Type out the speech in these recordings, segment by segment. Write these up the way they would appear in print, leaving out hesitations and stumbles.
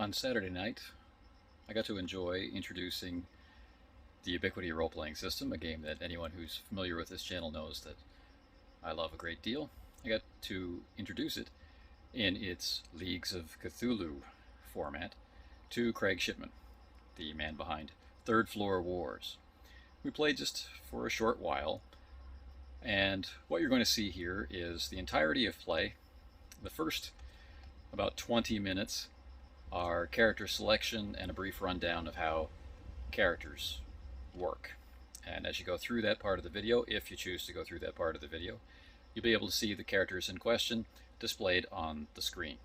on Saturday night, I got to enjoy introducing the Ubiquity Roleplaying System, a game that anyone who's familiar with this channel knows that I love a great deal. I got to introduce it in its Leagues of Cthulhu format to Craig Shipman, the man behind Third Floor Wars. We played just for a short while, and what you're going to see here is the entirety of play. The first about 20 minutes are character selection and a brief rundown of how characters work. And as you go through that part of the video, if you choose to go through that part of the video, you'll be able to see the characters in question displayed on the screen.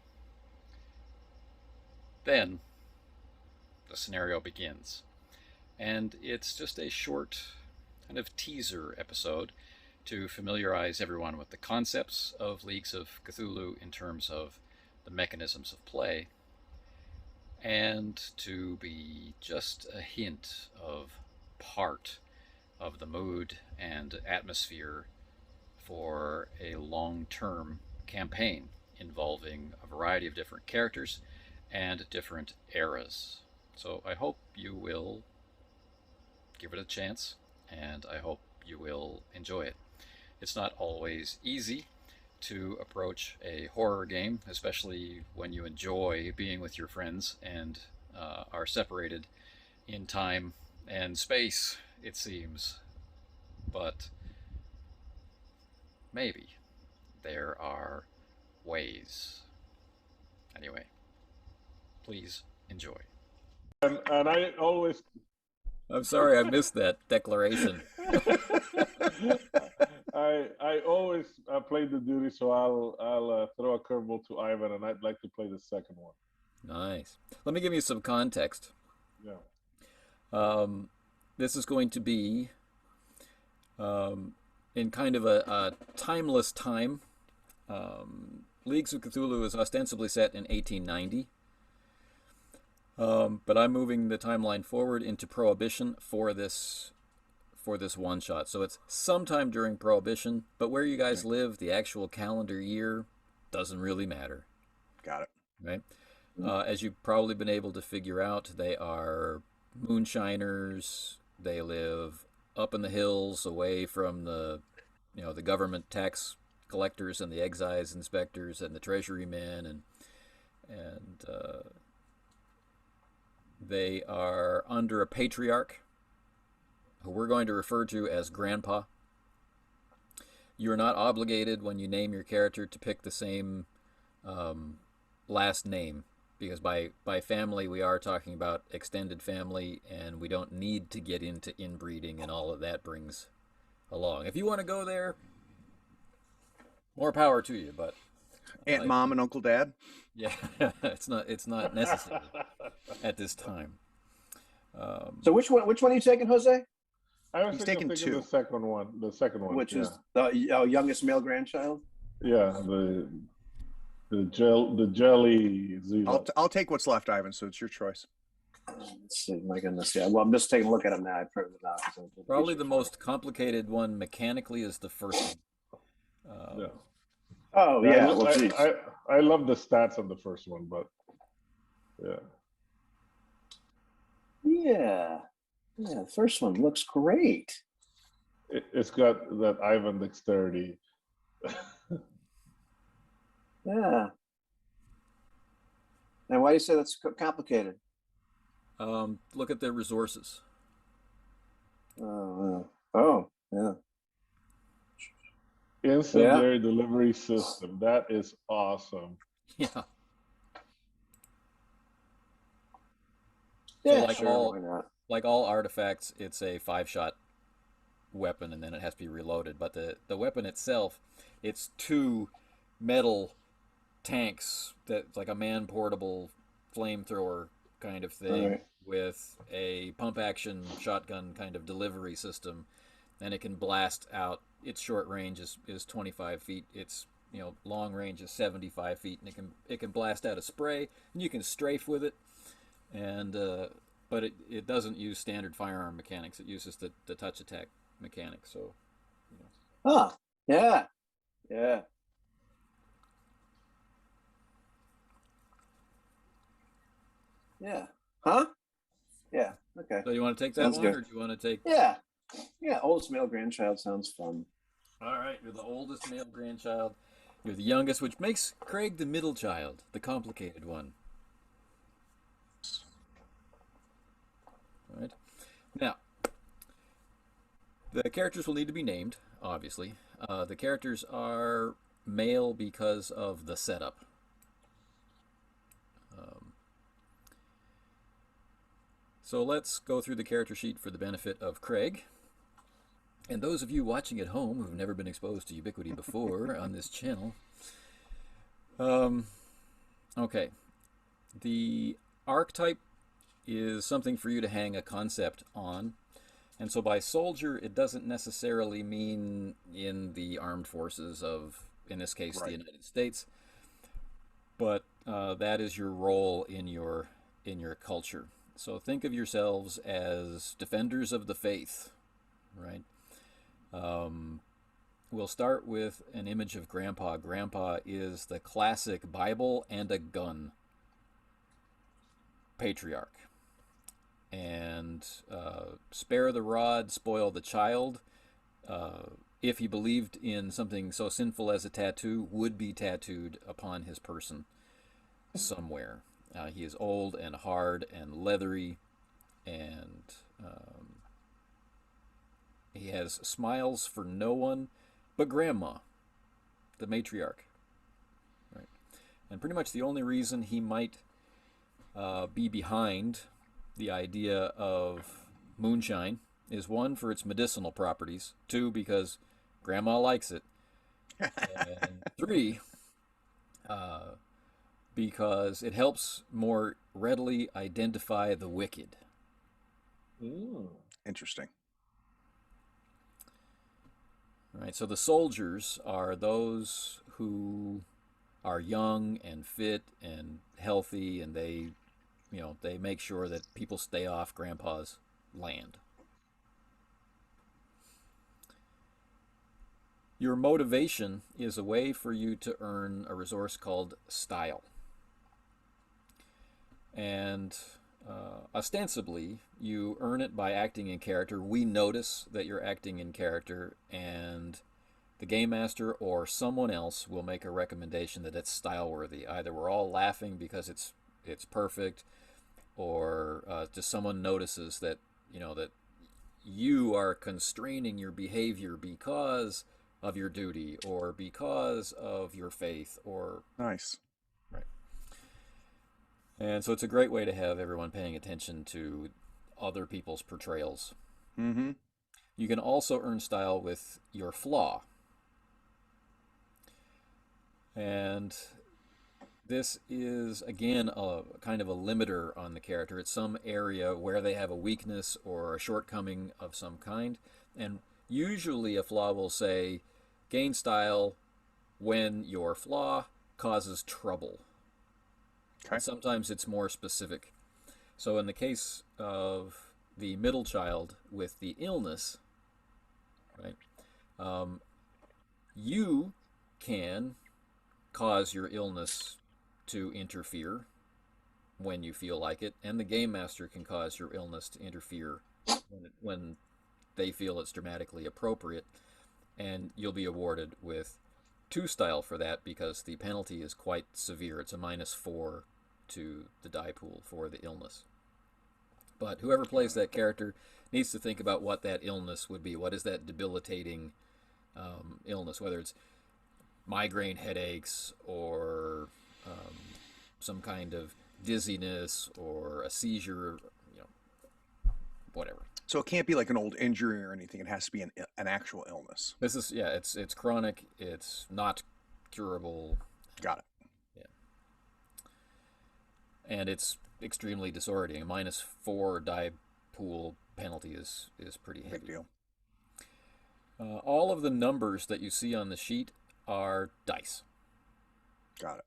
Then the scenario begins, and it's just a short kind of teaser episode to familiarize everyone with the concepts of Leagues of Cthulhu in terms of the mechanisms of play, and to be just a hint of part of the mood and atmosphere for a long-term campaign involving a variety of different characters and different eras. So I hope you will give it a chance, and I hope you will enjoy it. It's not always easy to approach a horror game, especially when you enjoy being with your friends and are separated in time and space, it seems. But maybe there are ways. Anyway, please enjoy. And I always. I'm sorry I missed that declaration. I always play the duty, so I'll throw a curveball to Ivan, and I'd like to play the second one. Nice. Let me give you some context. Yeah. This is going to be in kind of a timeless time. Leagues of Cthulhu is ostensibly set in 1890. But I'm moving the timeline forward into Prohibition for this one shot. So it's sometime during Prohibition, but where you guys live, the actual calendar year doesn't really matter. Got it. Right? As you've probably been able to figure out, they are moonshiners. They live up in the hills, away from the government tax collectors and the excise inspectors and the treasury men, and they are under a patriarch who we're going to refer to as Grandpa. You're not obligated when you name your character to pick the same last name, because by family we are talking about extended family, and we don't need to get into inbreeding and all of that brings along. If you want to go there, more power to you, but Aunt, Mom, and Uncle Dad? Yeah, it's not necessary at this time. So which one are you taking, Jose? I was He's thinking taking two. the second one. The second one, Which yeah. is the youngest male grandchild? Yeah, the jelly Zila. I'll take what's left, Ivan. So it's your choice. Let's see. My goodness, yeah. Well, I'm just taking a look at him now. I printed it out. Probably the most complicated one mechanically is the first one. Yeah. Oh yeah. Well, geez. I love the stats on the first one, but yeah. Yeah. Yeah. The first one looks great. It's got that Ivan dexterity. Yeah. And why do you say that's complicated? Look at their resources. Oh, yeah. Incendiary delivery system. That is awesome. Yeah. Yeah, So like sure, why not? like all artifacts, it's a 5-shot weapon, and then it has to be reloaded. But the weapon itself, it's 2 metal tanks that's like a man-portable flamethrower kind of thing, Right. with a pump-action shotgun kind of delivery system, and it can blast out. Its short range is 25 feet. Its long range is 75 feet, and it can blast out a spray, and you can strafe with it, and but it doesn't use standard firearm mechanics. It uses the touch attack mechanic. So, Huh. Yeah. Yeah. Yeah. Huh? Yeah. Okay. So you want to take that Sounds one, good. or do you want to take? Yeah. Yeah. Oldest male grandchild sounds fun. All right, you're the oldest male grandchild. You're the youngest, which makes Craig the middle child, the complicated one. All right. Now, the characters will need to be named, obviously. The characters are male because of the setup. So let's go through the character sheet for the benefit of Craig. And those of you watching at home who've never been exposed to Ubiquity before on this channel. Okay. The archetype is something for you to hang a concept on. And so by soldier, it doesn't necessarily mean in the armed forces of, in this case, the United States. But that is your role in your culture. So think of yourselves as defenders of the faith, right? We'll start with an image of Grandpa. Grandpa is the classic Bible and a gun patriarch. And spare the rod, spoil the child. If he believed in something so sinful as a tattoo, would be tattooed upon his person somewhere. He is old and hard and leathery, and he has smiles for no one but Grandma, the matriarch. Right? And pretty much the only reason he might be behind the idea of moonshine is, one, for its medicinal properties, two, because Grandma likes it, and three, because it helps more readily identify the wicked. Interesting. Right, so the soldiers are those who are young and fit and healthy, and they make sure that people stay off Grandpa's land. Your motivation is a way for you to earn a resource called style. And ostensibly, you earn it by acting in character. We notice that you're acting in character, and the game master or someone else will make a recommendation that it's style worthy. Either we're all laughing because it's perfect, or just someone notices that that you are constraining your behavior because of your duty or because of your faith, or Nice. right. And so it's a great way to have everyone paying attention to other people's portrayals. Mm-hmm. You can also earn style with your flaw. And this is, again, a kind of a limiter on the character. It's some area where they have a weakness or a shortcoming of some kind. And usually a flaw will say, gain style when your flaw causes trouble. Okay. And sometimes it's more specific. So in the case of the middle child with the illness, right, you can cause your illness to interfere when you feel like it, and the game master can cause your illness to interfere when they feel it's dramatically appropriate, and you'll be awarded with 2 style for that because the penalty is quite severe. It's a -4 to the die pool for the illness. But whoever plays that character needs to think about what that illness would be. What is that debilitating illness, whether it's migraine headaches or some kind of dizziness or a seizure, whatever. So it can't be like an old injury or anything. It has to be an actual illness. This is, it's chronic. It's not curable. Got it. Yeah. And it's extremely disorienting. A -4 die pool penalty is pretty heavy. Big deal. All of the numbers that you see on the sheet are dice. Got it.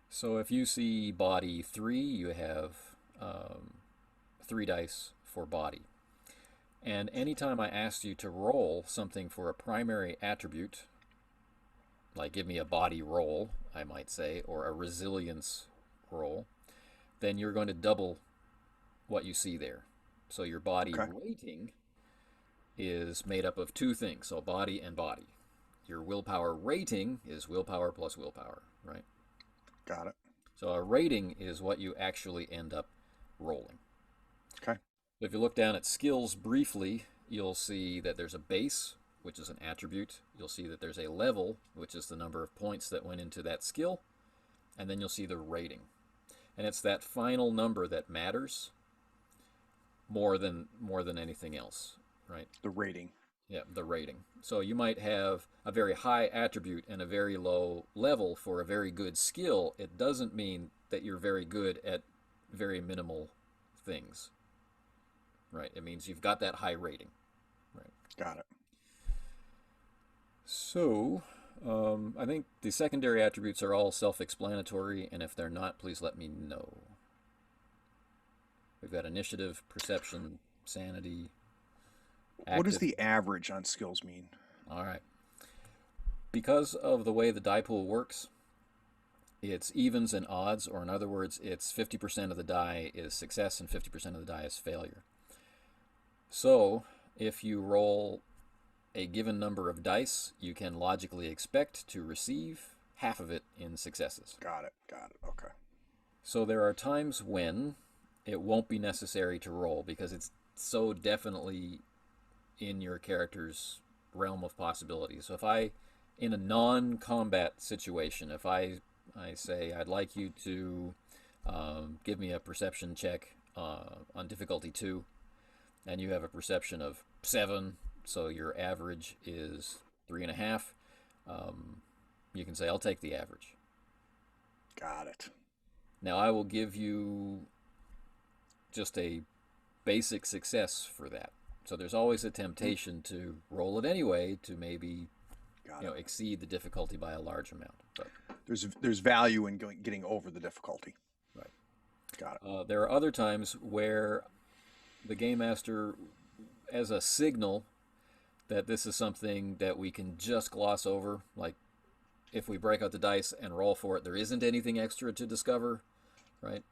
So if you see body 3, you have 3 dice for body. And anytime I asked you to roll something for a primary attribute, like give me a body roll, I might say, or a resilience roll, then you're going to double what you see there. So your body Okay. rating is made up of two things, so body and body. Your willpower rating is willpower plus willpower, right? Got it. So a rating is what you actually end up rolling. Okay. If you look down at skills briefly, you'll see that there's a base, which is an attribute. You'll see that there's a level, which is the number of points that went into that skill. And then you'll see the rating. And it's that final number that matters more than anything else, right? The rating. Yeah, the rating. So you might have a very high attribute and a very low level for a very good skill. It doesn't mean that you're very good at very minimal things, right? It means you've got that high rating, right? Got it. So I think the secondary attributes are all self-explanatory, and if they're not, please let me know. We've got initiative, perception, sanity. What does active. the average on skills mean? All right. Because of the way the die pool works, it's evens and odds, or in other words, it's 50% of the die is success and 50% of the die is failure. So if you roll a given number of dice, you can logically expect to receive half of it in successes. Got it. Got it. Okay. So there are times when it won't be necessary to roll because it's so definitely in your character's realm of possibilities. So if I, in a non-combat situation, if I say I'd like you to give me a perception check on difficulty 2, and you have a perception of 7, so your average is 3.5, you can say I'll take the average. Got it. Now I will give you just a basic success for that. So there's always a temptation to roll it anyway to maybe exceed the difficulty by a large amount. But there's value in getting over the difficulty. right. Got it. There are other times where the game master, as a signal that this is something that we can just gloss over, like if we break out the dice and roll for it, there isn't anything extra to discover, right?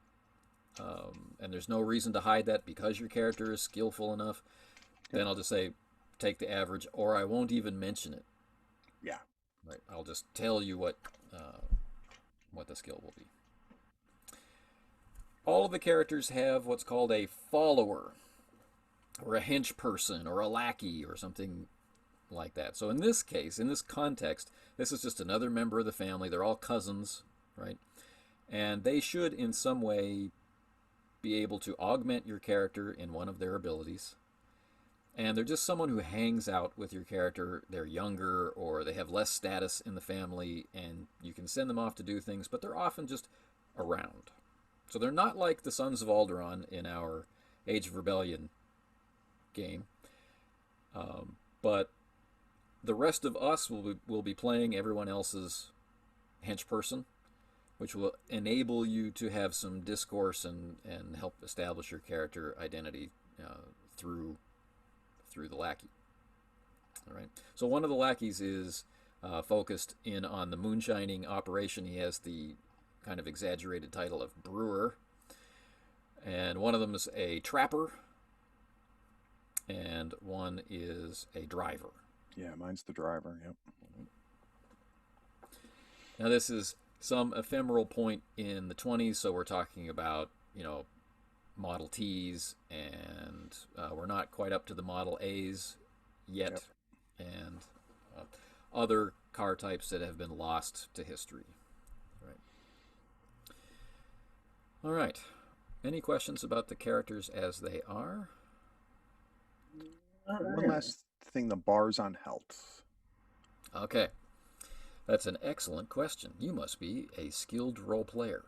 And there's no reason to hide that because your character is skillful enough. Then I'll just say, take the average, or I won't even mention it. Yeah. Right. I'll just tell you what the skill will be. All of the characters have what's called a follower, or a hench person, or a lackey, or something like that. So in this case, in this context, this is just another member of the family. They're all cousins, right? And they should, in some way, be able to augment your character in one of their abilities. And they're just someone who hangs out with your character. They're younger, or they have less status in the family, and you can send them off to do things, but they're often just around. So they're not like the Sons of Alderaan in our Age of Rebellion game. But the rest of us will be playing everyone else's hench person, which will enable you to have some discourse and help establish your character identity through the lackey. All right. So one of the lackeys is focused in on the moonshining operation. He has the kind of exaggerated title of brewer, and one of them is a trapper, and one is a driver. Yeah, mine's the driver. Yep. Now this is some ephemeral point in the 20s, so we're talking about, Model Ts, and we're not quite up to the Model As yet, and other car types that have been lost to history. Right. All right. Any questions about the characters as they are? One last thing, the bars on health. Okay. That's an excellent question. You must be a skilled role player.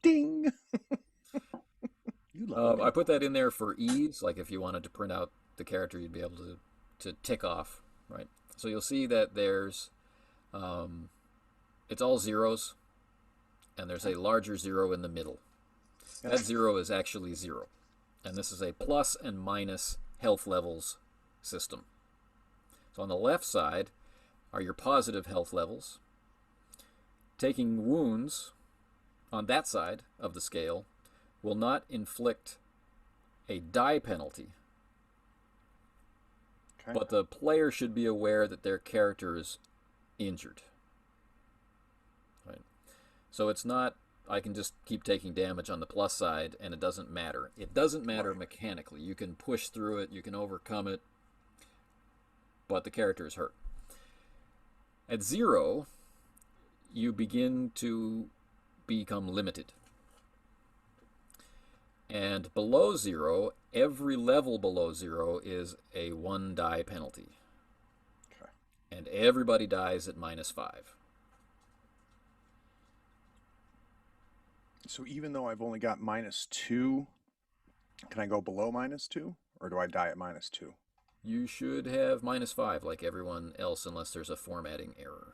Ding! You love I put that in there for ease, like if you wanted to print out the character, you'd be able to tick off, right? So you'll see that there's, it's all zeros, and there's a larger 0 in the middle. That 0 is actually 0, and this is a plus and minus health levels system. So on the left side are your positive health levels. Taking wounds on that side of the scale will not inflict a die penalty, Okay. but the player should be aware that their character is injured. Right. So it's not, I can just keep taking damage on the plus side and it doesn't matter. It doesn't matter mechanically. You can push through it, you can overcome it, but the character is hurt. At 0, you begin to become limited. And below 0, every level below 0 is a 1 die penalty. Okay. And everybody dies at -5. So even though I've only got -2, can I go below -2, or do I die at -2? You should have -5 like everyone else unless there's a formatting error.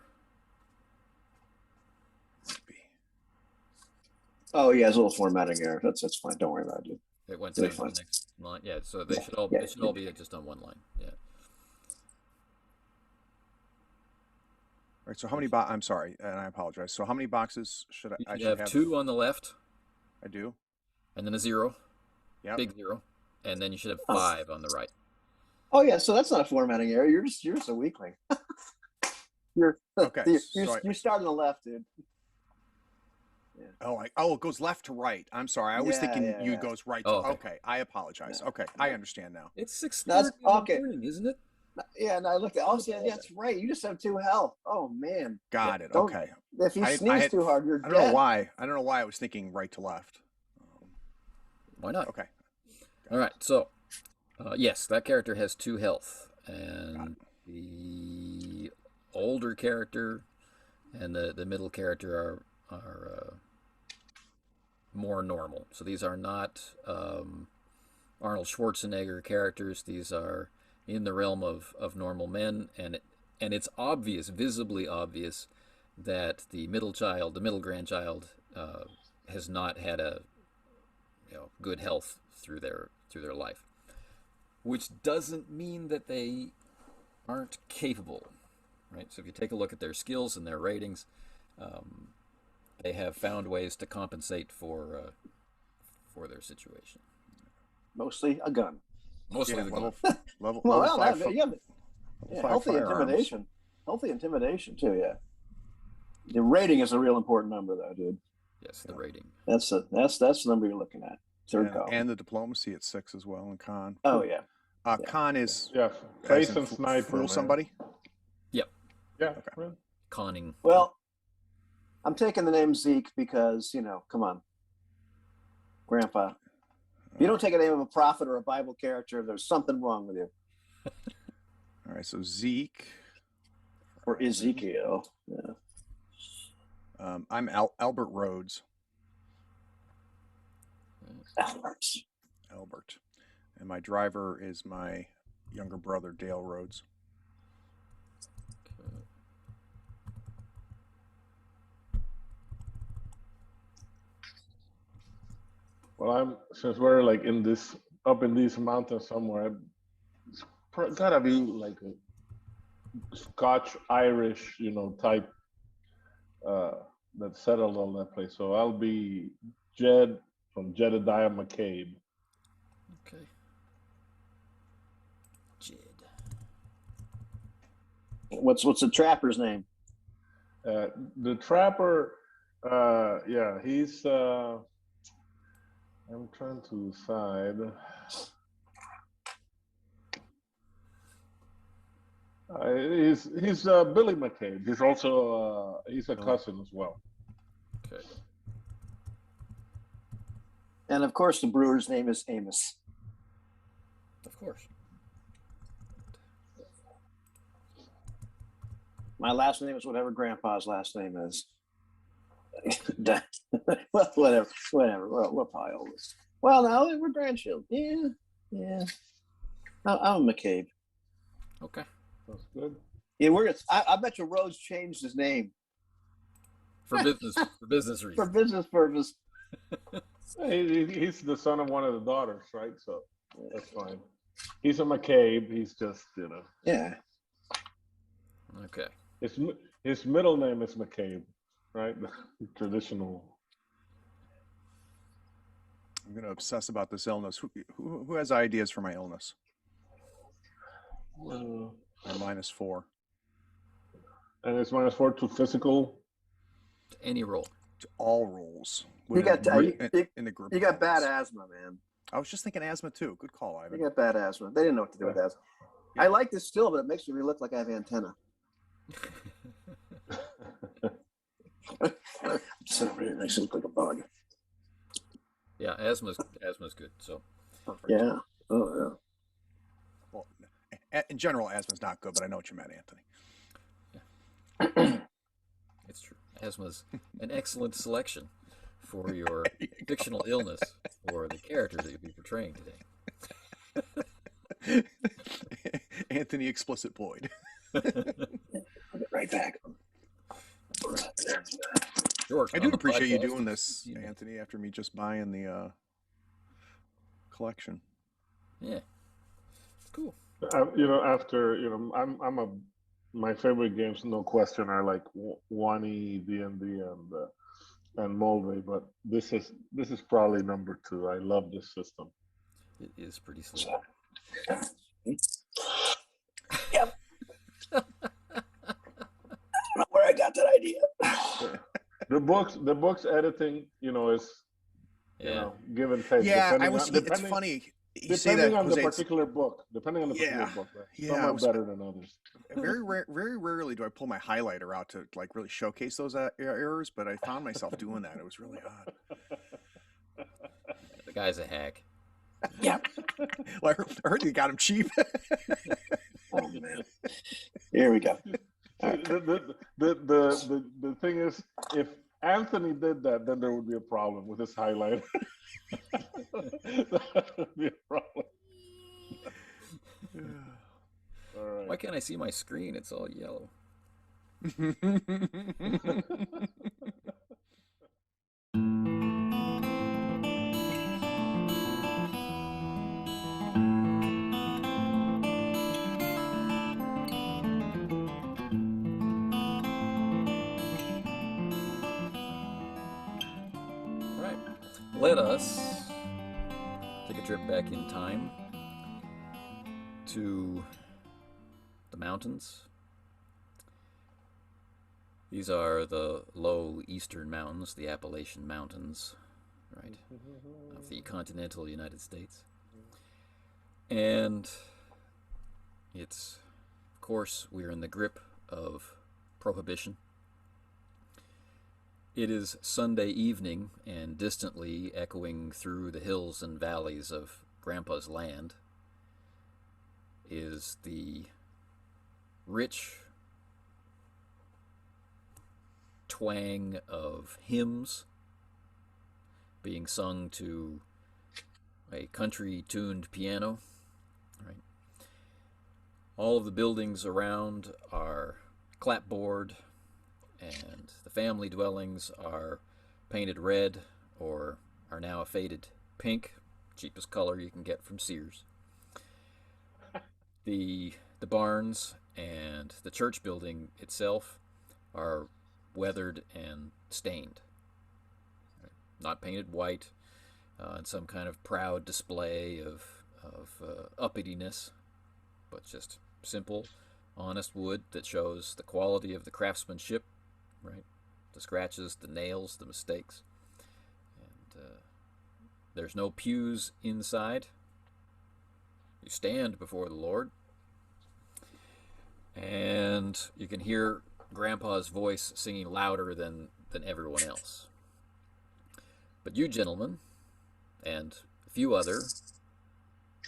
Oh yeah, it's a little formatting error. That's fine. Don't worry about it. It went It'll down be to the fine. next line. Yeah, so they Yeah, should all yeah, they should all be just on one line. Yeah. All right. So how many I'm sorry, and I apologize. So how many boxes should You I should have 2 on the left, I do. and then a 0, Yeah. big 0, and then you should have Oh. 5 on the right. Oh yeah, so that's not a formatting error. You're just a weakling. you're Okay, you start on the left, dude. Oh, it goes left to right. I'm sorry. I was thinking it goes right to. Oh, okay. Okay, I apologize. Yeah. Okay, I understand now. It's 6:30 That's in the okay. morning, isn't it? Yeah, and I looked at. Oh, yeah, that's right. You just have 2 health. Oh man. Got it. Don't- Okay. If you I sneeze had- too hard, you're I dead. don't know why. I don't know why I was thinking right to left. Why not? Okay. All right. So, yes, that character has 2 health, and the older character and the middle character are more normal. So these are not Arnold Schwarzenegger characters. These are in the realm of normal men, and it's obvious, visibly obvious, that the middle grandchild, has not had a good health through their life, which doesn't mean that they aren't capable, right? So if you take a look at their skills and their ratings, they have found ways to compensate for their situation. Mostly a gun. Mostly the gun. level Well, 5. yeah, healthy firearms. intimidation. Healthy intimidation too. Yeah. The rating is a real important number, though, dude. Yes, the rating. That's the number you're looking at. Third column. And the diplomacy at 6 as well, and con. Oh yeah. Con is face as in and sniper. fool man. somebody. Yeah. Okay. Conning. Well, I'm taking the name Zeke because come on, Grandpa. If you don't take a name of a prophet or a Bible character, there's something wrong with you. All right. So Zeke. Or Ezekiel. Yeah. I'm Albert Rhodes. Albert. And my driver is my younger brother, Dale Rhodes. Okay. Well, since we're like up in these mountains somewhere, it's gotta be like a Scotch Irish, type that settled on that place. So I'll be Jed from Jedediah McCabe. Okay. Jed. What's the trapper's name? The trapper, he's. I'm trying to decide. He's Billy McCabe. He's also he's a cousin as well. Okay. And of course, the brewer's name is Amos. Of course. My last name is whatever Grandpa's last name is. Well, whatever. We'll probably all this. Well, now we're grandchildren. Yeah. I'm McCabe. Okay. That's good. Yeah, I bet you Rhodes changed his name For business reasons. for business purpose. He's the son of one of the daughters, right? So that's fine. He's a McCabe. He's just, Yeah. Okay. His middle name is McCabe, right? The traditional. I'm going to obsess about this illness. Who has ideas for my illness? I'm -4. And it's -4 to physical. Any roll. To all rolls. You got in the group. You got bad asthma, man. I was just thinking asthma too. Good call, Ivan. You got bad asthma. They didn't know what to do with asthma. Yeah. I like this still, but it makes me look like I have antenna. Just really makes it look like a bug. Yeah, asthma's good. So Perfect. Yeah. Oh Well, in general, asthma's not good, but I know what you meant, Anthony. yeah. it's true. Asthma's an excellent selection for your fictional illness or the character that you'll be portraying today. Anthony Explicit Boyd. I'll get right back. Sure. I do appreciate you doing this, Anthony, after me just buying the collection. Yeah. Cool. My favorite games, no question, are like Wani, D&D, and Mulvey, but this is probably number 2. I love this system. It is pretty slick. Yep. Where I got that idea. The books editing, is give and take. Yeah, it's funny. You say that, Depending on the Jose, particular book, right? Some are better than others. Very rarely do I pull my highlighter out to like really showcase those errors, but I found myself doing that. It was really odd. The guy's a hack. Yeah. Well, I heard you got him cheap. Oh man. Here we go. The thing is, if Anthony did that, then there would be a problem with his highlighter. That would be a problem. All right. Why can't I see my screen? It's all yellow. Let us take a trip back in time to the mountains. These are the low eastern mountains, the Appalachian Mountains, right, of the continental United States. And it's, of course, we're in the grip of Prohibition. It is Sunday evening, and distantly echoing through the hills and valleys of Grandpa's land is the rich twang of hymns being sung to a country-tuned piano. Right. All of the buildings around are clapboard, and the family dwellings are painted red or are now a faded pink, cheapest color you can get from Sears. The barns and the church building itself are weathered and stained. Not painted white, in some kind of proud display of uppityness, but just simple, honest wood that shows the quality of the craftsmanship. Right, the scratches, the nails, the mistakes, and there's no pews inside. You stand before the Lord, and you can hear Grandpa's voice singing louder than everyone else. But you gentlemen, and a few other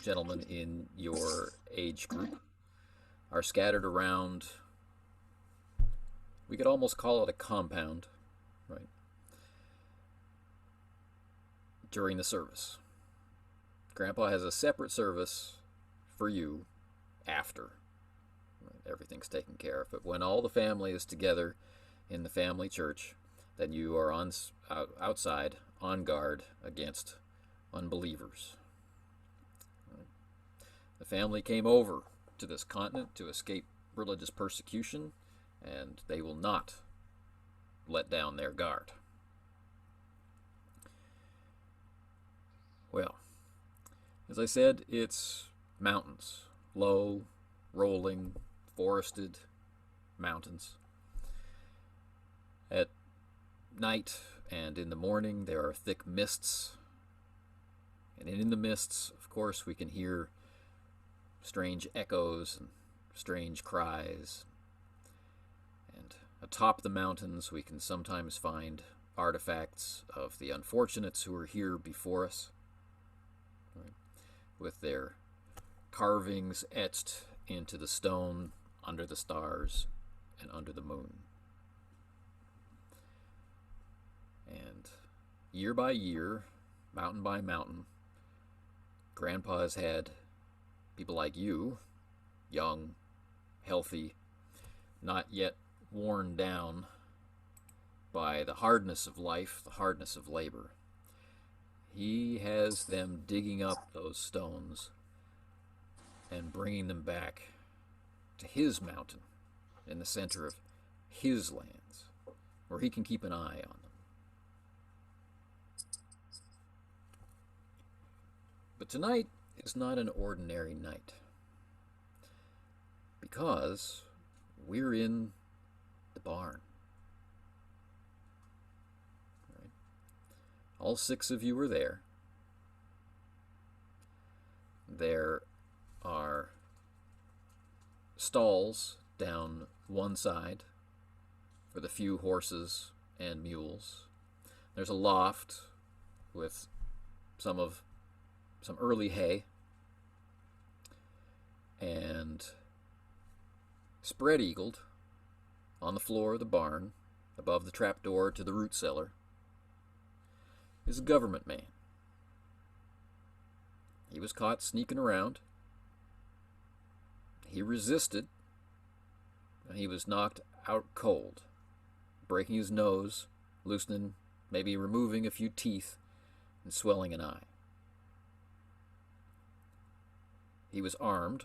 gentlemen in your age group, are scattered around. We could almost call it a compound, right? During the service. Grandpa has a separate service for you after. Right? Everything's taken care of. But when all the family is together in the family church, then you are outside, on guard against unbelievers. Right? The family came over to this continent to escape religious persecution, and they will not let down their guard. Well, as I said, it's mountains. Low, rolling, forested mountains. At night and in the morning, there are thick mists. And in the mists, of course, we can hear strange echoes and strange cries. And atop the mountains, we can sometimes find artifacts of the unfortunates who were here before us, right, with their carvings etched into the stone under the stars and under the moon. And year by year, mountain by mountain, Grandpa has had people like you, young, healthy, not yet worn down by the hardness of life, the hardness of labor. He has them digging up those stones and bringing them back to his mountain in the center of his lands, where he can keep an eye on them. But tonight is not an ordinary night, because we're in the barn. Right? All 6 of you are there. There are stalls down one side for the few horses and mules. There's a loft with some early hay, and spread-eagled on the floor of the barn above the trapdoor to the root cellar is a government man. He was caught sneaking around. He resisted, and he was knocked out cold, breaking his nose, loosening, maybe removing a few teeth, and swelling an eye. He was armed,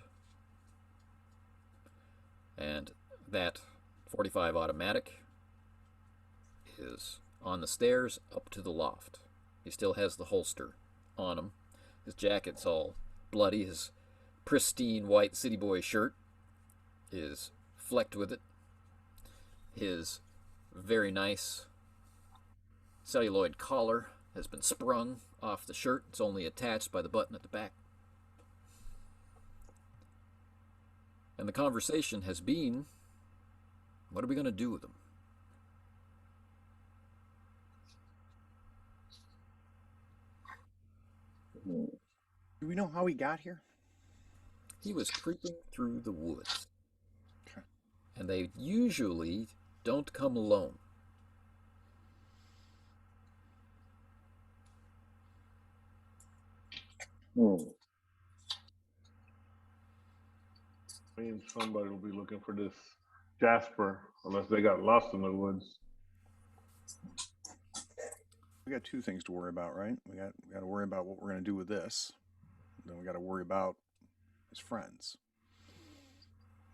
and that .45 automatic is on the stairs up to the loft. He still has the holster on him. His jacket's all bloody. His pristine white city boy shirt is flecked with it. His very nice celluloid collar has been sprung off the shirt. It's only attached by the button at the back. And the conversation has been, what are we going to do with him? Do we know how he got here? He was creeping through the woods. Okay. And they usually don't come alone. I mean, somebody will be looking for this Jasper, unless they got lost in the woods. We got 2 things to worry about, right? We got to worry about what we're going to do with this. Then we got to worry about his friends,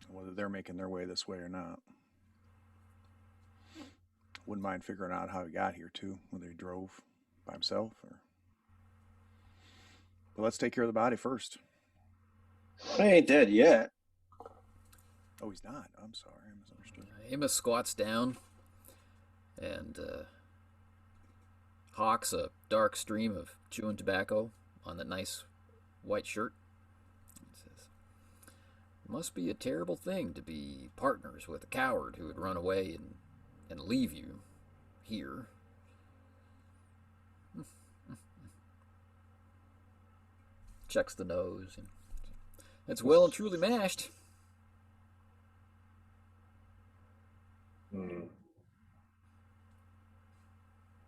whether they're making their way this way or not. Wouldn't mind figuring out how he got here too, whether he drove by himself or. But let's take care of the body first. I ain't dead yet. Oh, he's not. I'm sorry, I misunderstood. Amos squats down and hawks a dark stream of chewing tobacco on the nice white shirt. He says, "It must be a terrible thing to be partners with a coward who would run away and leave you here." Checks the nose. It's well and truly mashed.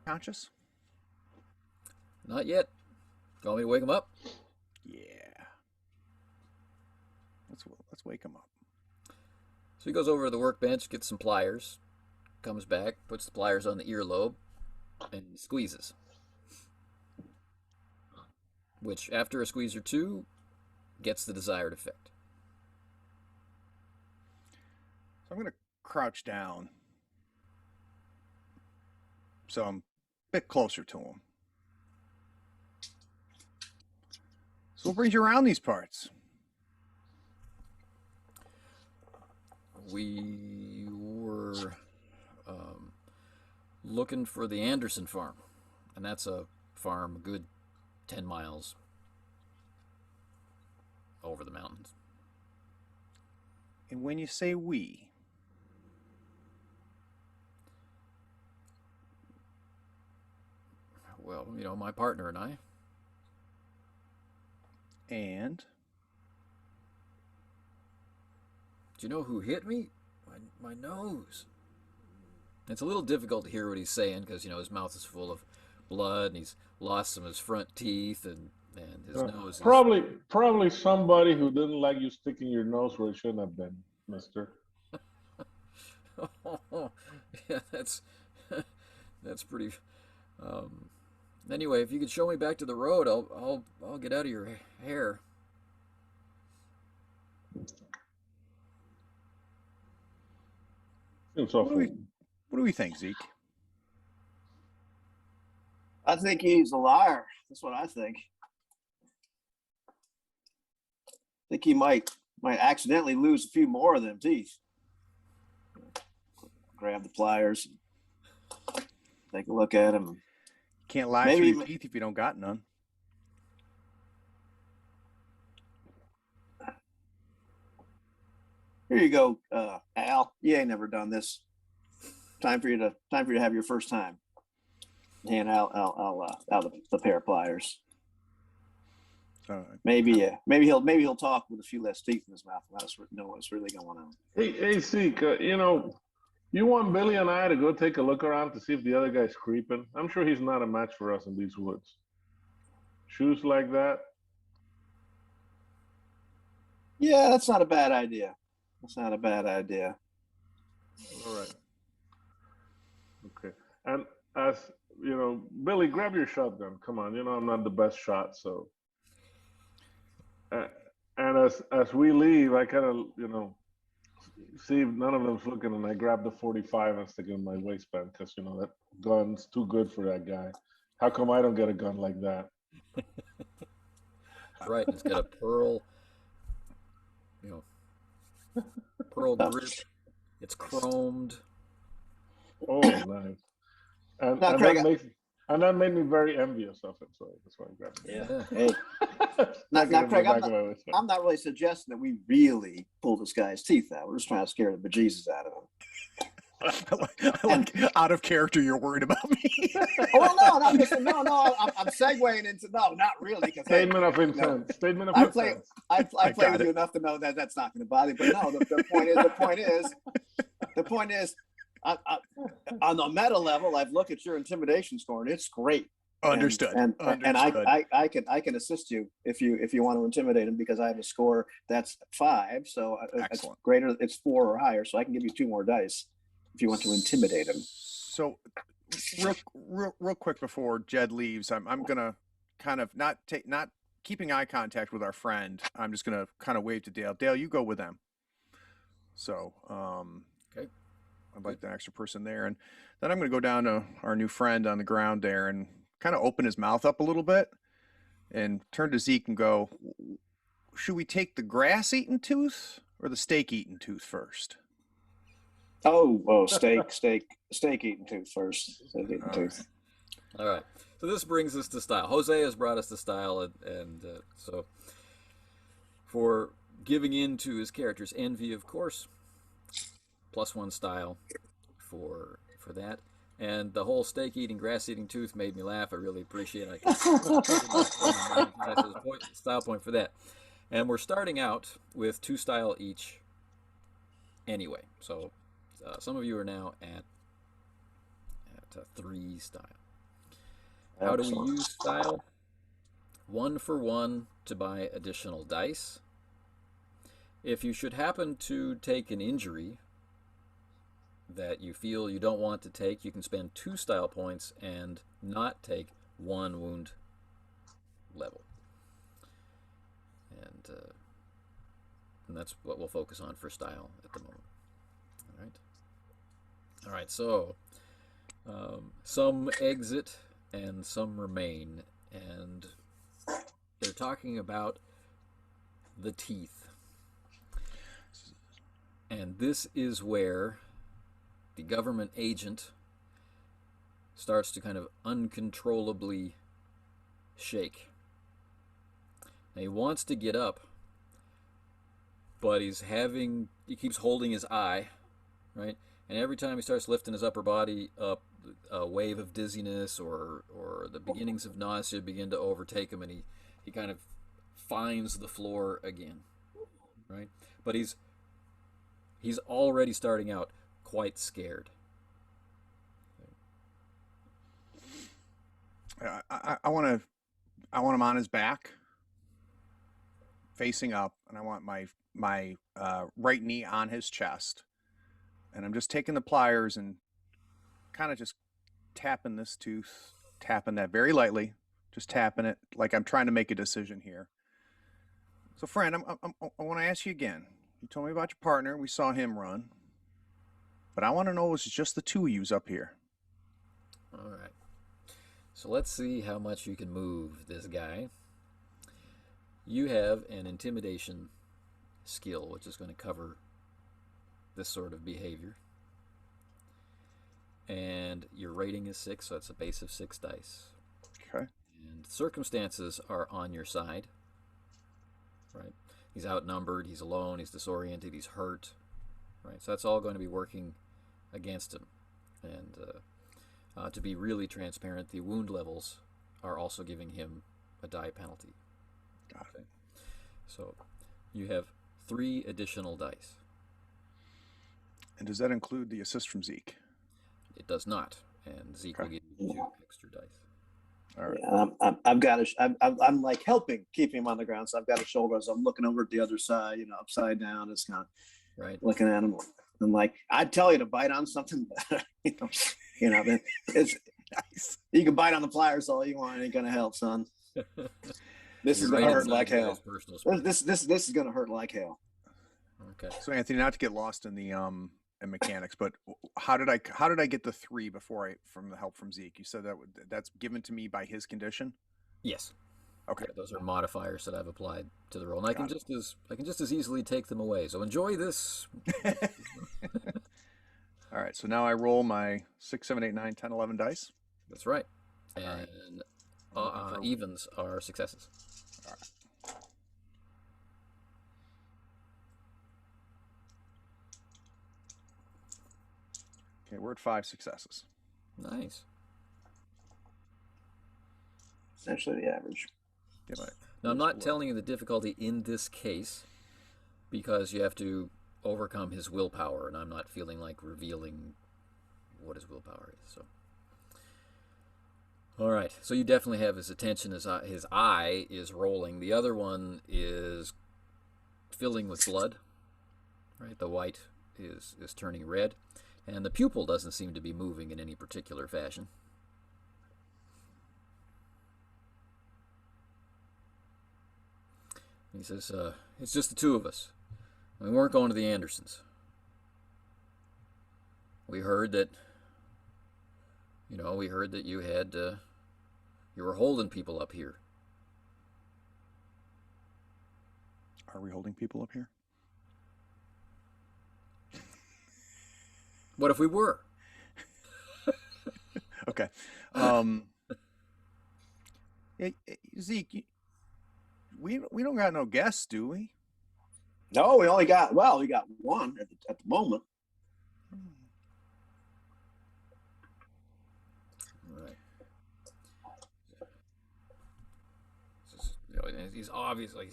Conscious? Not yet. You want me to wake him up? Yeah. Let's wake him up. So he goes over to the workbench, gets some pliers, comes back, puts the pliers on the earlobe, and squeezes. Which, after a squeeze or 2, gets the desired effect. So I'm going to crouch down so I'm a bit closer to him. What brings you around these parts? We were looking for the Anderson farm, and that's a farm a good 10 miles over the mountains. And when you say we, Well, you know, my partner and I. and Do you know who hit me? My nose. It's a little difficult to hear what he's saying because, you know, his mouth is full of blood and he's lost some of his front teeth and his nose is... Probably somebody who didn't like you sticking your nose where it shouldn't have been, mister. Yeah, that's pretty... Anyway, if you could show me back to the road, I'll get out of your hair. Seems what awful. do we think, Zeke? I think he's a liar. That's what I think. I think he might accidentally lose a few more of them teeth. Grab the pliers, take a look at him. Can't lie through your teeth if you don't got none. Here you go, Al. You ain't never done this. Time for you to have your first time. Hand out the pair of pliers. Maybe he'll talk with a few less teeth in his mouth. And let's know what's really going on. Hey, Zeke, you know, you want Billy and I to go take a look around to see if the other guy's creeping? I'm sure he's not a match for us in these woods. Shoes like that? Yeah, that's not a bad idea. That's not a bad idea. All right. Okay. And as you know, Billy, grab your shotgun. Come on, you know I'm not the best shot, so. And as we leave, I kind of, you know, see if none of them's looking, and I grab the 45 and stick it in my waistband because, you know, that gun's too good for that guy. How come I don't get a gun like that? Right, it's got a pearl, you know, pearl grip. It's chromed. Oh, nice. And that made me very envious of it, so that's why I grabbed it. Yeah. Hey. Now, Craig, I'm not really suggesting that we really pull this guy's teeth out. We're just trying to scare the bejesus out of him. I like out of character. You're worried about me. Oh no! I'm segueing into not really. Statement of intent. Statement of intent. I play with you enough to know that that's not going to bother you. But no, the point is, on the meta level, I've looked at your intimidation score and it's great. Understood. And I can assist you if you want to intimidate him because I have a score that's 5, so it's greater. It's 4 or higher, so I can give you 2 more dice if you want to intimidate him. So, real quick before Jed leaves, I'm gonna kind of not keeping eye contact with our friend. I'm just gonna kind of wave to Dale. Dale, you go with them. So, okay. I'd like the extra person there, and then I'm gonna go down to our new friend on the ground there and kind of open his mouth up a little bit and turn to Zeke and go, should we take the grass-eaten tooth or the steak-eaten tooth first? Steak-eaten tooth first. Steak-eaten tooth. All right. So this brings us to style. Jose has brought us to style, and so for giving in to his character's envy, of course, +1 style for that. And the whole steak-eating, grass-eating tooth made me laugh. I really appreciate it. Style point for that. And we're starting out with 2 style each anyway. So some of you are now at 3 style. How do we use style? 1 for 1 to buy additional dice. If you should happen to take an injury that you feel you don't want to take, you can spend 2 style points and not take 1 wound level. And that's what we'll focus on for style at the moment. All right, so some exit and some remain, and they're talking about the teeth. And this is where the government agent starts to kind of uncontrollably shake. Now he wants to get up, but he keeps holding his eye, right? And every time he starts lifting his upper body up, a wave of dizziness or the beginnings of nausea begin to overtake him, and he kind of finds the floor again, right? But he's already starting out quite scared. I want him on his back, facing up, and I want my right knee on his chest, and I'm just taking the pliers and kind of just tapping this tooth, tapping that very lightly, just tapping it like I'm trying to make a decision here. So, friend, I want to ask you again. You told me about your partner. We saw him run, but I want to know, it's just the two of yous up here. All right. So let's see how much you can move this guy. You have an intimidation skill, which is going to cover this sort of behavior. And your rating is 6, so that's a base of 6 dice. Okay. And circumstances are on your side, right? He's outnumbered, he's alone, he's disoriented, he's hurt, right? So that's all going to be working against him. And to be really transparent, the wound levels are also giving him a die penalty. Got it. So you have 3 additional dice. And does that include the assist from Zeke? It does not, and Zeke will give you 2 extra dice. All right. Yeah, I'm like helping keep him on the ground. So I've got his shoulders. I'm looking over at the other side, upside down. It's kind of Right. looking at him. I'm like, I'd tell you to bite on something, but it's Nice. you can bite on the pliers all you want. It ain't gonna help, son. This is gonna hurt like hell. This is gonna hurt like hell. Okay. So Anthony, not to get lost in the in mechanics, but how did I get the 3 from the help from Zeke? You said that's given to me by his condition. Yes. Okay. Yeah, those are modifiers that I've applied to the roll, and I can just as easily take them away. So enjoy this. All right. So now I roll my 6, 7, 8, 9, 10, 11 dice. That's right. right. And evens are successes. All right. Okay, we're at 5 successes. Nice. Essentially the average. Yeah, Now, I'm not telling you the difficulty in this case because you have to overcome his willpower, and I'm not feeling like revealing what his willpower is. So, all right. So you definitely have his attention. His eye is rolling. The other one is filling with blood. Right. The white is turning red, and the pupil doesn't seem to be moving in any particular fashion. He says, it's just the 2 of us. We weren't going to the Andersons. We heard that, you were holding people up here. Are we holding people up here? What if we were? Okay. Hey, Zeke, we don't got no guests, do we? No, we got one at the moment. Right. He's obviously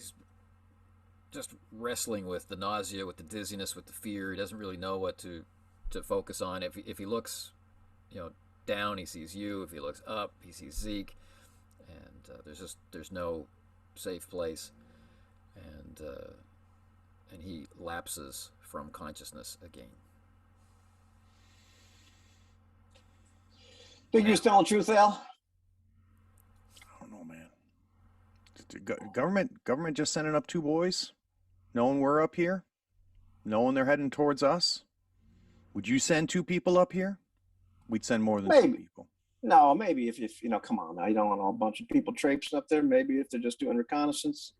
just wrestling with the nausea, with the dizziness, with the fear. He doesn't really know what to focus on. If he looks, down, he sees you. If he looks up, he sees Zeke. And there's no safe place, and he lapses from consciousness again. Think you're telling the truth, Al? I don't know, man. Government just sending up 2 boys, knowing we're up here, knowing they're heading towards us. Would you send 2 people up here? We'd send more than 2 people. No, maybe if come on now, you don't want a bunch of people traipsing up there. Maybe if they're just doing reconnaissance,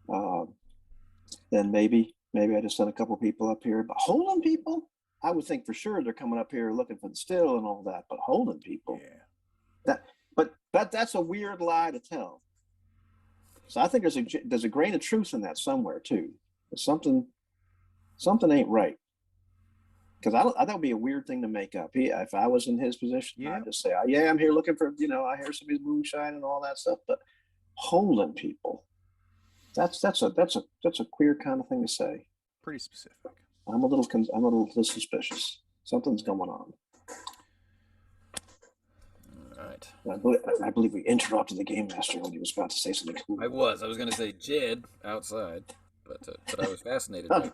then maybe I just send a couple people up here. But holding people, I would think for sure they're coming up here looking for the still and all that. But holding people, but that's a weird lie to tell. So I think there's a grain of truth in that somewhere too. Something ain't right. Because that would be a weird thing to make up. If I was in his position, I'd just say, "Yeah, I'm here looking for, I hear somebody's moonshine and all that stuff." But holding people, that's a queer kind of thing to say. Pretty specific. I'm a little suspicious. Something's going on. All right. I believe we interrupted the game master when he was about to say something cool. I was going to say Jed outside, but I was fascinated by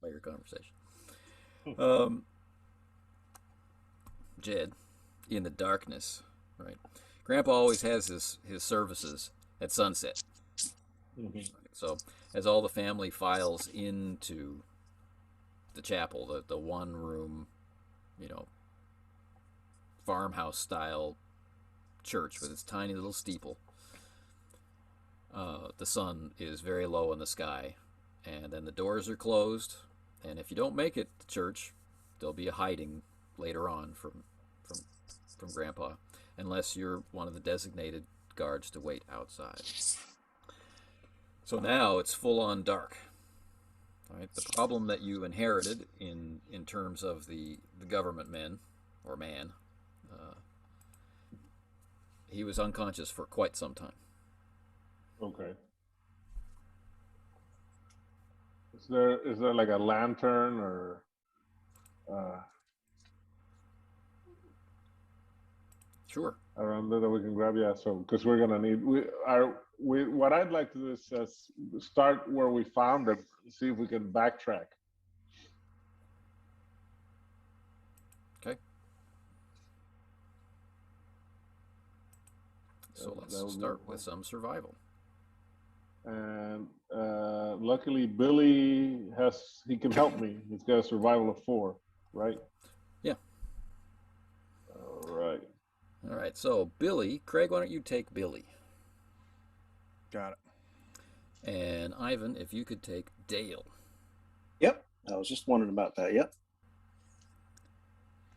your conversation. Jed, in the darkness, right? Grandpa always has his services at sunset. Mm-hmm. So as all the family files into the chapel, the one room, farmhouse style church with its tiny little steeple, the sun is very low in the sky, and then the doors are closed. And if you don't make it to church, there'll be a hiding later on from Grandpa, unless you're one of the designated guards to wait outside. So now it's full on dark. Right? The problem that you inherited in terms of the government man, he was unconscious for quite some time. Okay. Is there like a lantern or Sure. around there that we can grab? Yeah, so because we're gonna need what I'd like to do is start where we found it, see if we can backtrack. Okay. So let's start with some survival. And luckily Billy he can help me. He's got a survival of 4, right? Yeah. All right. So Billy, Craig, why don't you take Billy? Got it. And Ivan, if you could take Dale. Yep. I was just wondering about that. Yep.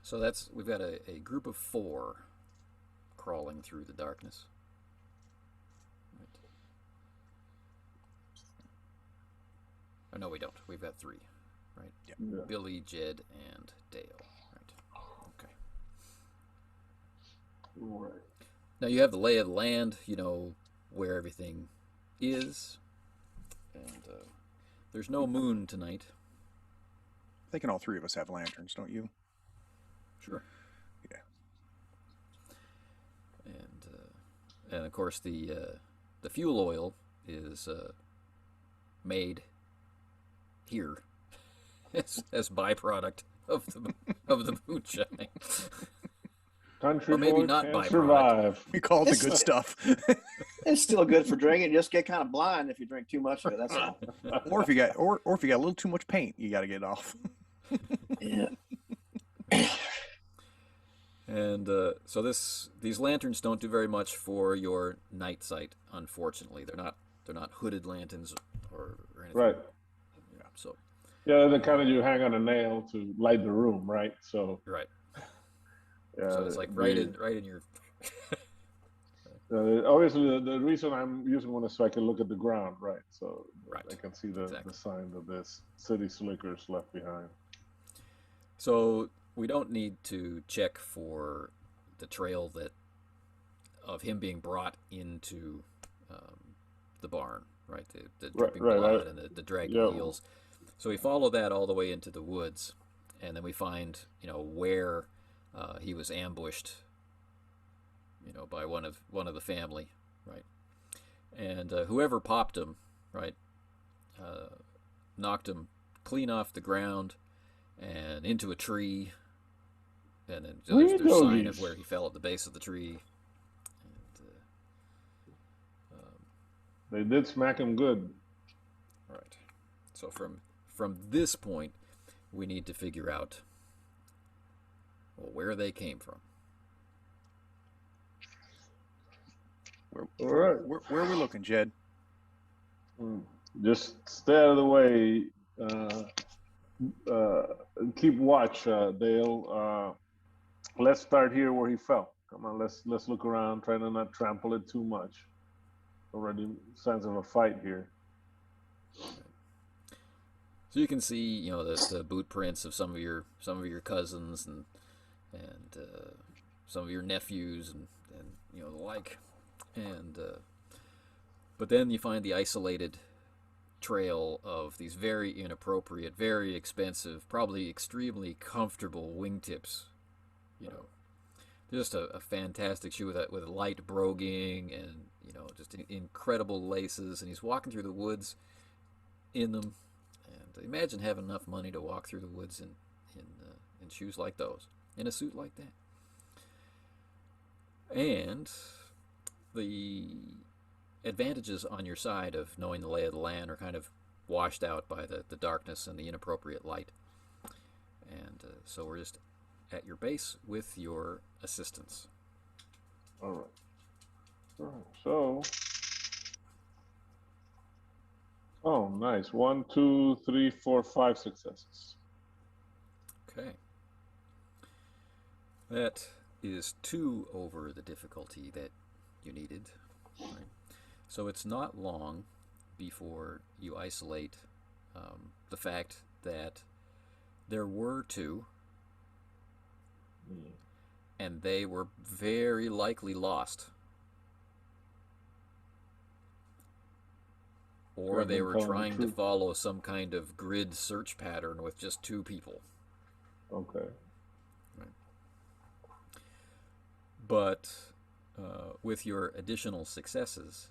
So we've got a group of 4 crawling through the darkness. Oh, no, we don't. We've got 3, right? Yep. Yeah. Billy, Jed, and Dale. Right. Okay. All right. Now you have the lay of the land. You know where everything is, and there's no moon tonight. I'm thinking all 3 of us have lanterns, don't you? Sure. Yeah. And of course the fuel oil is made here as byproduct of the moonshine. Country or maybe boy not can't byproduct. survive. We call it the good stuff. It's still good for drinking. You just get kind of blind if you drink too much of it. That's all. Or if you got a little too much paint, you got to get it off. Yeah. And so these lanterns don't do very much for your night sight. Unfortunately, they're not hooded lanterns or anything. Right. Yeah, so. Yeah, the kind of you hang on a nail to light the room, right? So. Right. Yeah. So it's like right in your. Obviously, the reason I'm using one is so I can look at the ground, right? So right. I can see the sign of this city slickers left behind. So we don't need to check for the trail of him being brought into the barn, right? The dripping blood and the dragging heels. So we follow that all the way into the woods, and then we find where he was ambushed. By one of the family, right? And whoever popped him, right, knocked him clean off the ground and into a tree. And then there's a sign of where he fell at the base of the tree. And, they did smack him good. Right. So from this point, we need to figure out where they came from. All right. Where are we looking, Jed? Just stay out of the way. Keep watch, Dale. Let's start here where he fell. Come on, let's look around, try to not trample it too much. Already signs of a fight here. So you can see, the boot prints of some of your cousins and some of your nephews and the like, and but then you find the isolated trail of these very inappropriate, very expensive, probably extremely comfortable wingtips. Just a fantastic shoe with light broguing and just incredible laces, and he's walking through the woods in them. And imagine having enough money to walk through the woods in shoes like those, in a suit like that. And the advantages on your side of knowing the lay of the land are kind of washed out by the darkness and the inappropriate light. And so we're just at your base with your assistance. All right. So, nice. 1, 2, 3, 4, 5 successes. Okay. That is 2 over the difficulty that you needed. Right. So it's not long before you isolate the fact that there were 2, and they were very likely lost. Or they were trying to follow some kind of grid search pattern with just 2 people. Okay. Right. But with your additional successes,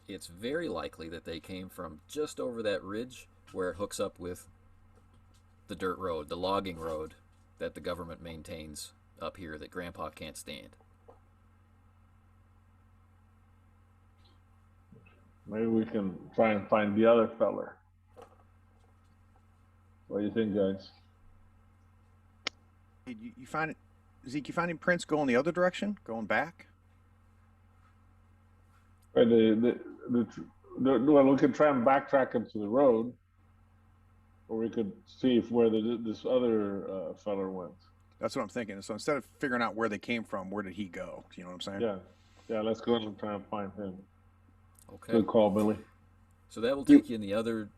it's very likely that they came from just over that ridge where it hooks up with the dirt road, the logging road that the government maintains up here that Grandpa can't stand. Maybe we can try and find the other feller. What do you think, guys? You find it, Zeke? You finding prints going the other direction, going back? Right. Well, we could try and backtrack him to the road, or we could see where this other feller went. That's what I'm thinking. So instead of figuring out where they came from, where did he go? You know what I'm saying? Yeah. Let's go and try and find him. Okay. Good call, Billy. So that will take you in the other.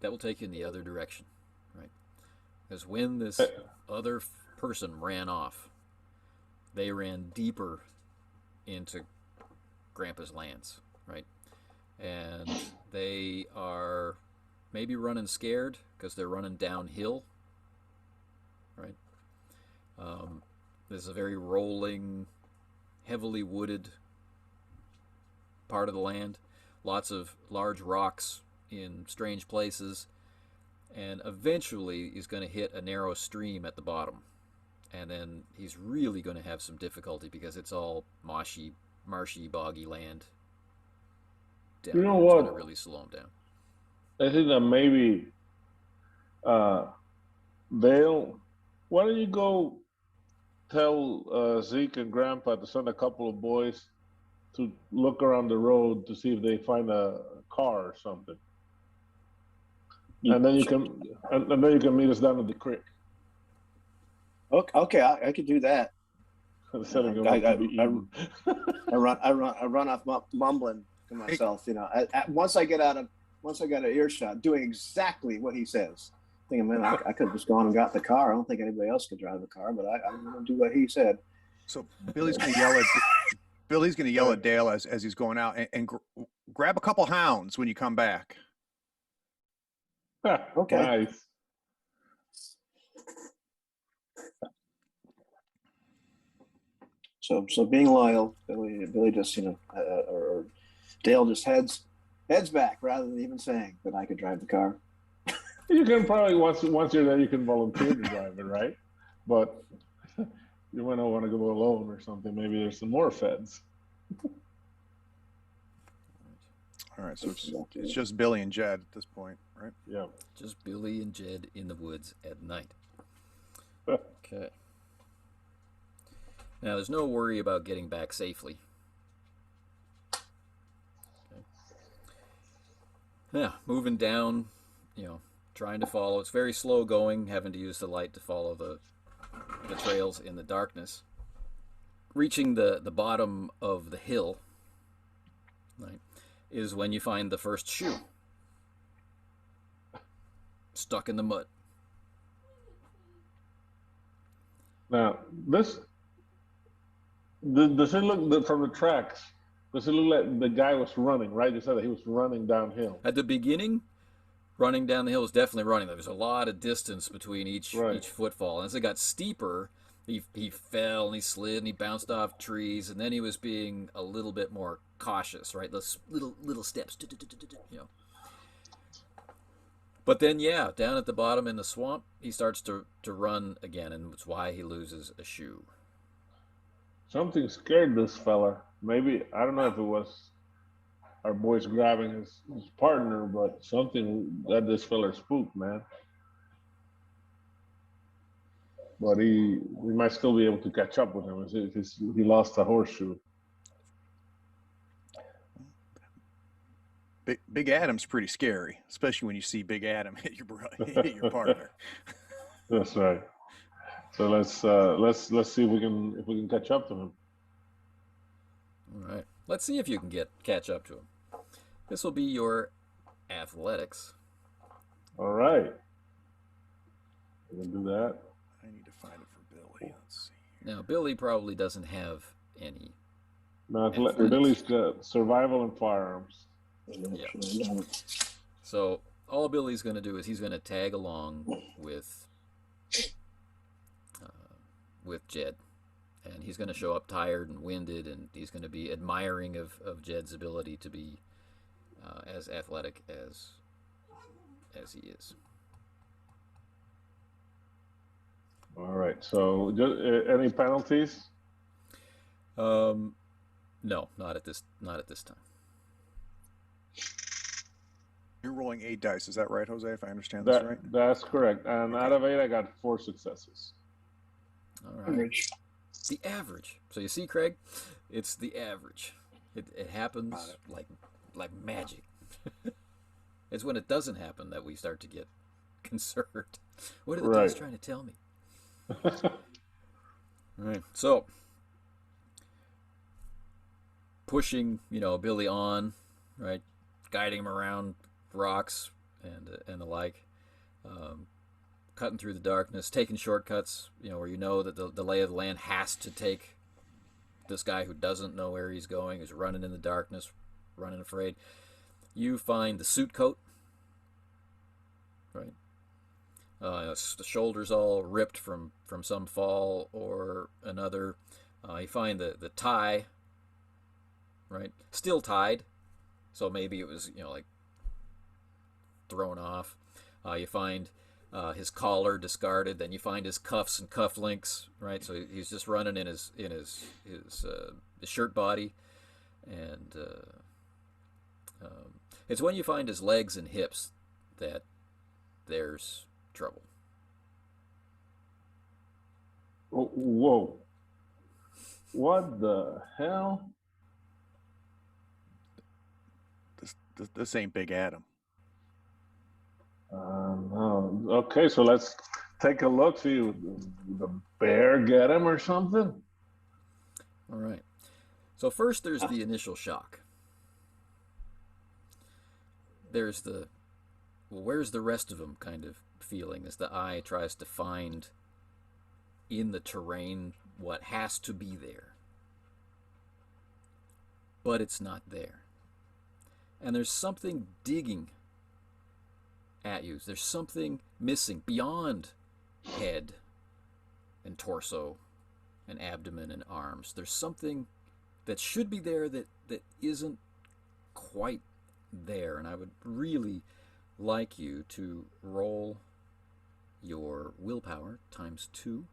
That will take you in the other direction, right? Because when this other person ran off, they ran deeper into Grandpa's lands, right? And they are maybe running scared because they're running downhill, right? This is a very rolling, heavily wooded part of the land, lots of large rocks in strange places, and eventually he's going to hit a narrow stream at the bottom, and then he's really going to have some difficulty because it's all marshy, boggy land down. You know what? It's going to really slow him down. I think that maybe Dale, why don't you go tell Zeke and Grandpa to send a couple of boys to look around the road to see if they find a car or something, and then you can meet us down at the creek. Okay, I could do that. I run off mumbling to myself. Once I get out of earshot, doing exactly what he says. Thinking, man, I could have just gone and got the car. I don't think anybody else could drive the car, but I'm going to do what he said. So Billy's going to yell at Dale as he's going out and grab a couple hounds when you come back. Okay. Nice. So being loyal, Billy just or Dale just heads back rather than even saying that I could drive the car. You can probably once you're there, you can volunteer to drive it, right? But you might not want to go alone or something. Maybe there's some more feds. All right, so it's just Billy and Jed at this point, right? Yeah. Just Billy and Jed in the woods at night. Okay. Now, there's no worry about getting back safely Yeah, moving down, trying to follow. It's very slow going, having to use the light to follow the trails in the darkness. Reaching the bottom of the hill, right, is when you find the first shoe stuck in the mud. Now, does it look from the tracks? Does it look like the guy was running? Right, you said that he was running downhill. At the beginning, running down the hill was definitely running. There was a lot of distance between each footfall, and as it got steeper, he fell and he slid and he bounced off trees, and then he was being a little bit more cautious, right? Those little steps, But then, yeah, down at the bottom in the swamp, he starts to run again, and it's why he loses a shoe. Something scared this fella. Maybe, I don't know if it was our boys grabbing his partner, but something got this fella spooked, man. But we might still be able to catch up with him. He lost a horseshoe. Big Adam's pretty scary, especially when you see Big Adam hit your partner. That's right. So let's see if we can catch up to him. All right. Let's see if you can catch up to him. This will be your athletics. All right. We can do that. I need to find it for Billy. Let's see. Now, Billy probably doesn't have any. No, Billy's got survival and firearms. Yeah. So all Billy's going to do is he's going to tag along with Jed, and he's going to show up tired and winded, and he's going to be admiring of Jed's ability to be as athletic as he is. All right. So, any penalties? No, not at this time. You're rolling 8 dice, is that right, Jose? If I understand this right? That's correct. And out of 8, I got 4 successes. All right. The average. So you see, Craig, it's the average. It happens like magic. It's when it doesn't happen that we start to get concerned. What are the dice trying to tell me? All right. So pushing, Billy on, right, guiding him around rocks and the like, cutting through the darkness, taking shortcuts, where that the lay of the land has to take this guy who doesn't know where he's going, who's running in the darkness, running afraid. You find the suit coat, right? The shoulders all ripped from some fall or another. You find the tie, right? Still tied, so maybe it was like thrown off. You find his collar discarded. Then you find his cuffs and cufflinks, right? So he's just running in his shirt body, and it's when you find his legs and hips that there's trouble. Whoa! What the hell? This ain't Big Adam. No. Okay, so let's take a look. See, the bear get him or something? All right. So first there's the initial shock. There's the, well, where's the rest of him kind of feeling as the eye tries to find in the terrain what has to be there. But it's not there. And there's something digging at you. There's something missing beyond head and torso and abdomen and arms. There's something that should be there that isn't quite there. And I would really like you to roll your willpower ×2.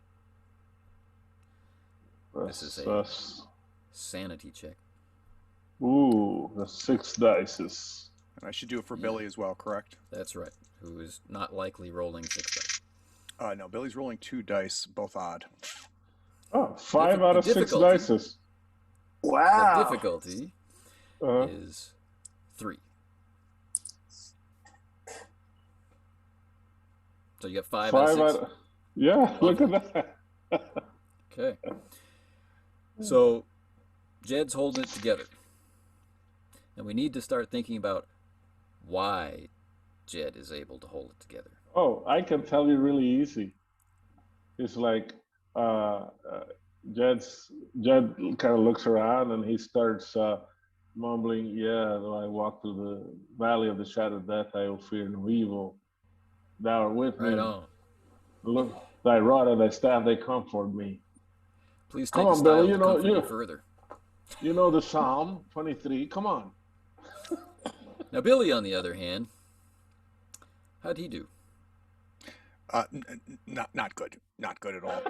This is a sanity check. Ooh, the 6 dice. And I should do it for Billy as well, correct? That's right. Who is not likely rolling 6 dice. No, Billy's rolling 2 dice, both odd. Oh, 5 out of 6 dice. Wow. The difficulty is 3. So you got 5 5 out of 6? out. Yeah, look at that. Okay. So Jed's holding it together. And we need to start thinking about why Jed is able to hold it together. Oh, I can tell you really easy. It's like Jed kind of looks around and he starts mumbling, "Yeah, though I walk through the valley of the shadow of death, I will fear no evil. Thou art with Right me. on. Look, thy rod and thy staff, they comfort me." Please Come take a on, style Billy. to comfort you further. You know the Psalm 23. Come on. Now, Billy, on the other hand, how'd he do? Not good. Not good at all.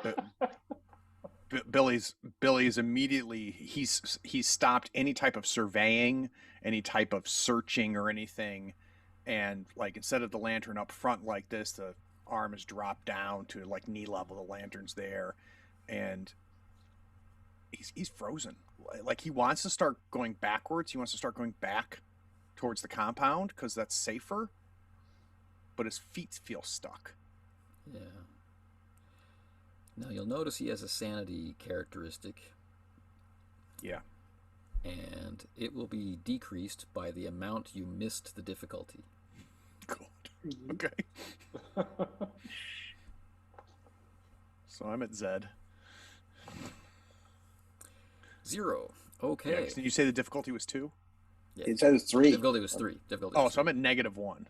Billy's immediately he's stopped any type of surveying, any type of searching or anything, and like instead of the lantern up front like this, the arm is dropped down to like knee level. The lantern's there, and he's frozen. Like he wants to start going backwards. He wants to start going back towards the compound because that's safer, but his feet feel stuck. Yeah. Now, you'll notice he has a sanity characteristic. Yeah. And it will be decreased by the amount you missed the difficulty. Cool. Okay. So I'm at Zed. 0. Okay. Yeah, did you say the difficulty was 2? Yeah. It says 3. Difficulty was 3. So I'm at -1.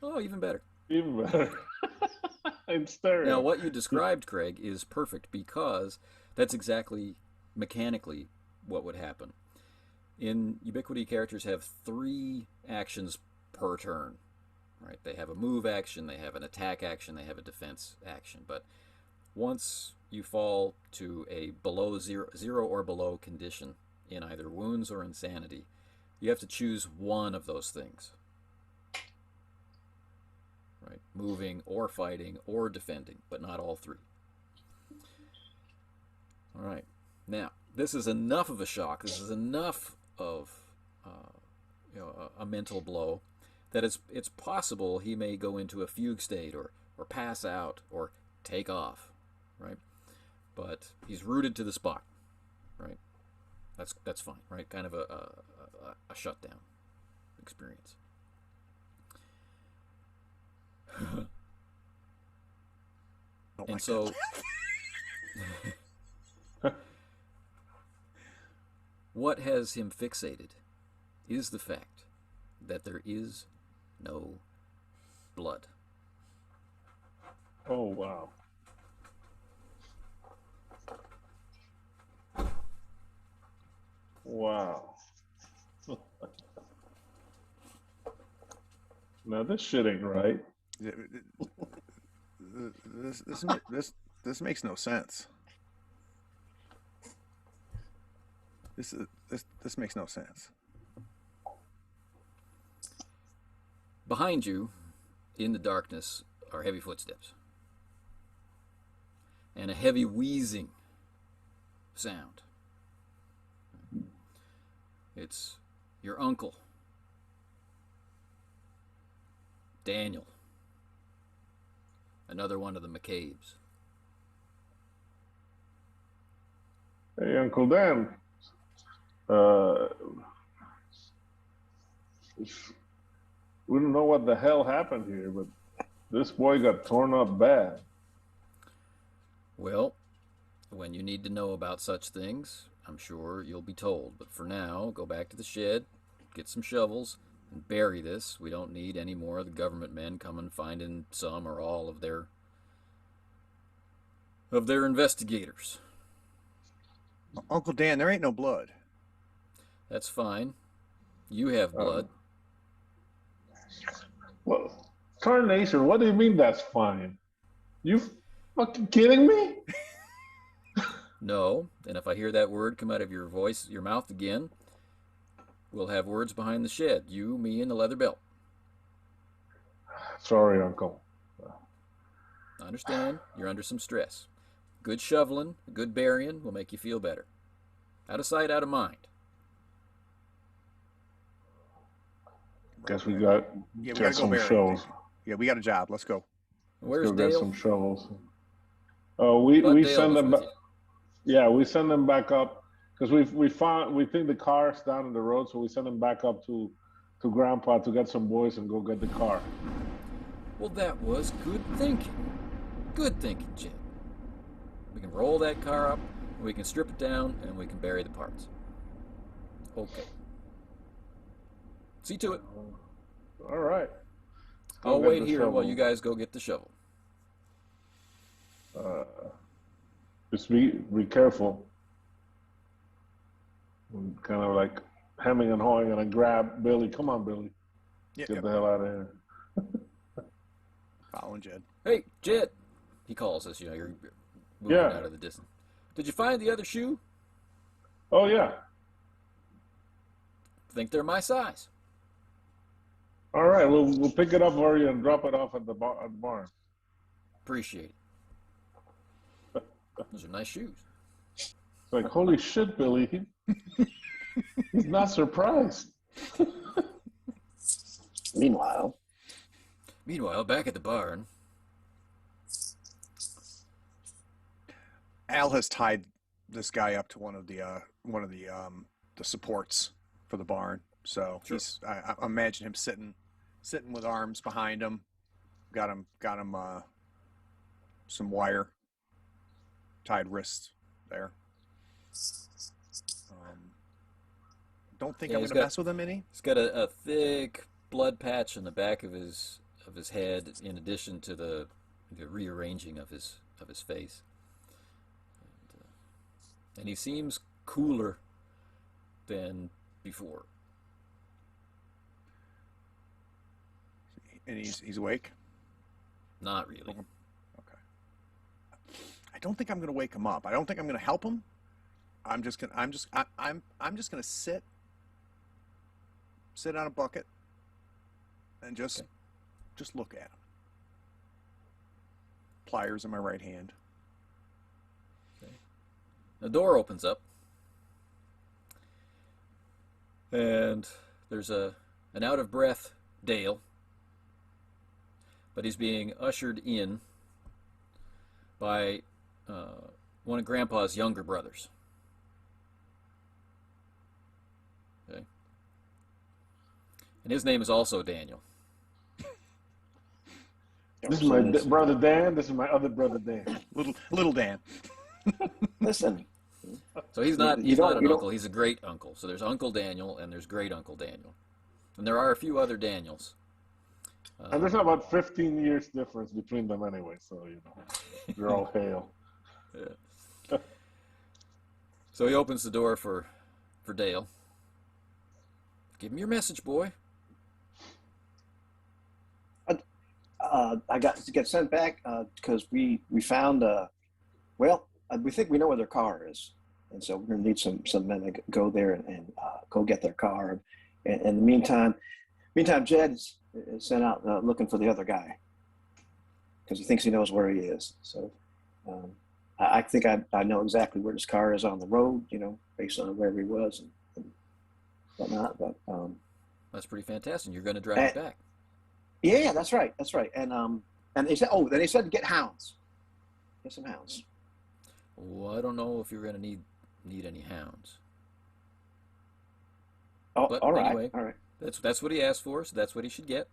Oh, even better. Even better. In stereo. Now, what you described, Craig, is perfect because that's exactly mechanically what would happen. In Ubiquity, characters have 3 actions per turn, right? They have a move action, they have an attack action, they have a defense action. But once you fall to a below 0 or below condition in either wounds or insanity, you have to choose one of those things. Right? Moving or fighting or defending, but not all 3. All right. Now, this is enough of a shock. This is enough of a mental blow that it's possible he may go into a fugue state or pass out or take off, right? But he's rooted to the spot, right? That's fine, right? Kind of a shutdown experience. And so what has him fixated is the fact that there is no blood. Oh, wow. Wow. Now this shit ain't right. This makes no sense. This makes no sense. Behind you, in the darkness, are heavy footsteps and a heavy wheezing sound. It's your uncle, Daniel, another one of the McCabe's. Hey, Uncle Dan. We don't know what the hell happened here, but this boy got torn up bad. Well, when you need to know about such things, I'm sure you'll be told. But for now, go back to the shed, get some shovels, and bury this. We don't need any more of the government men coming finding some or all of their investigators. Uncle Dan, there ain't no blood. That's fine. You have blood. Well, Carnation, what do you mean that's fine? You fucking kidding me? No, and if I hear that word come out of your mouth again, we'll have words behind the shed. You, me, and the leather belt. Sorry, Uncle. I understand. You're under some stress. Good shoveling, good burying will make you feel better. Out of sight, out of mind. Guess we got gotta some go bury. shows. Yeah, we got a job. Let's go. Where's Let's go get Dale? some shovels. Thought We Dale send was them with back. you. Yeah, we send them back up because we think the car's down in the road, so we send them back up to Grandpa to get some boys and go get the car. Well, that was good thinking. Good thinking, Jed. We can roll that car up, and we can strip it down, and we can bury the parts. Okay. See to it. All right. Go I'll get wait the here while shovel. you guys go get the shovel. Just be careful. I'm kind of like hemming and hawing, and I grab Billy. Come on, Billy. Yep, Get yep. the hell out of here. Following Jed. Hey, Jed! He calls us, you're moving Yeah. out of the distance. Did you find the other shoe? Oh yeah. Think they're my size. All right. We'll pick it up for you and drop it off at the barn. Appreciate it. Those are nice shoes. It's like, holy shit, Billy. He's not surprised. Meanwhile, Back at the barn. Al has tied this guy up to one of the supports for the barn. So Sure. I imagine him sitting with arms behind him. Got him some wire tied wrists there. Don't think Yeah, I'm he's gonna got- mess with him any. He's got a thick blood patch on the back of his head, in addition to the rearranging of his face. And he seems cooler than before. And he's awake. Not really. Okay. I don't think I'm gonna wake him up. I don't think I'm gonna help him. I'm just gonna sit on a bucket and just look at him. Pliers in my right hand. The door opens up, and there's an out of breath Dale, but he's being ushered in by one of Grandpa's younger brothers. Okay. And his name is also Daniel. This is my brother Dan. This is my other brother Dan. Little Dan. listen, So he's not You don't- an you don't- uncle, he's a great uncle. So there's Uncle Daniel and there's Great Uncle Daniel. And there are a few other Daniels. And there's about 15 years difference between them anyway, so they're all hail. Yeah. So he opens the door for Dale. Give him your message, boy. I got to get sent back because we found we think we know where their car is, and so we're gonna need some men to go there and go get their car. And in the meantime, Jed is sent out looking for the other guy because he thinks he knows where he is. So I think I know exactly where his car is on the road, based on where he was and whatnot. But That's pretty fantastic. You're going to drive it back. yeah, that's right. And they said, then they said get hounds. Get some hounds. Well, I don't know if you're going to need any hounds. Oh, But all right, anyway, all right. That's what he asked for, so that's what he should get.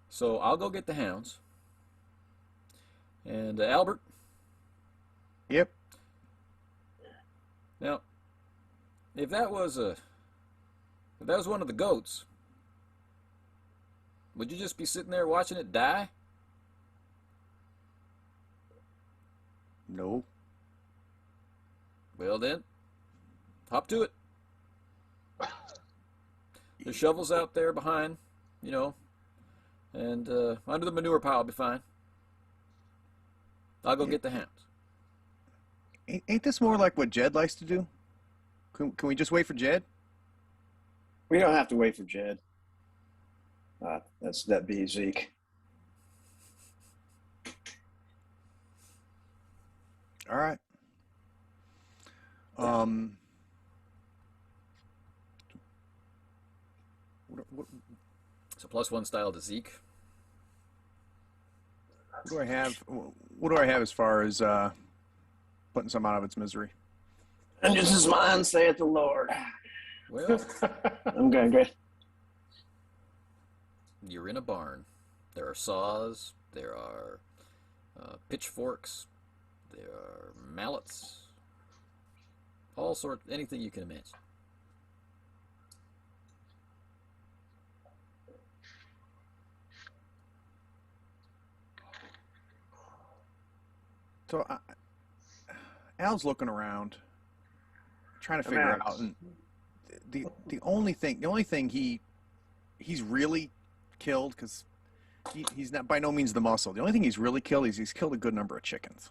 So I'll go get the hounds. And Albert, Yep. now, if that was one of the goats, would you just be sitting there watching it die? No. Well then, hop to it. The shovel's out there behind, and under the manure pile will be fine. I'll go get the hounds. Ain't this more like what Jed likes to do? Can we just wait for Jed? We don't have to wait for Jed. That'd be Zeke. All right. So +1 style to Zeke. What do I have? What do I have as far as putting some out of its misery? Vengeance is mine, saith the Lord. Well, I'm going great. you're in a barn. There are saws. There are pitchforks. There are mallets. All sorts, anything you can imagine. So Al's looking around, trying to figure out, and the only thing he's really killed, because he's not by no means the muscle. The only thing he's really killed is he's killed a good number of chickens,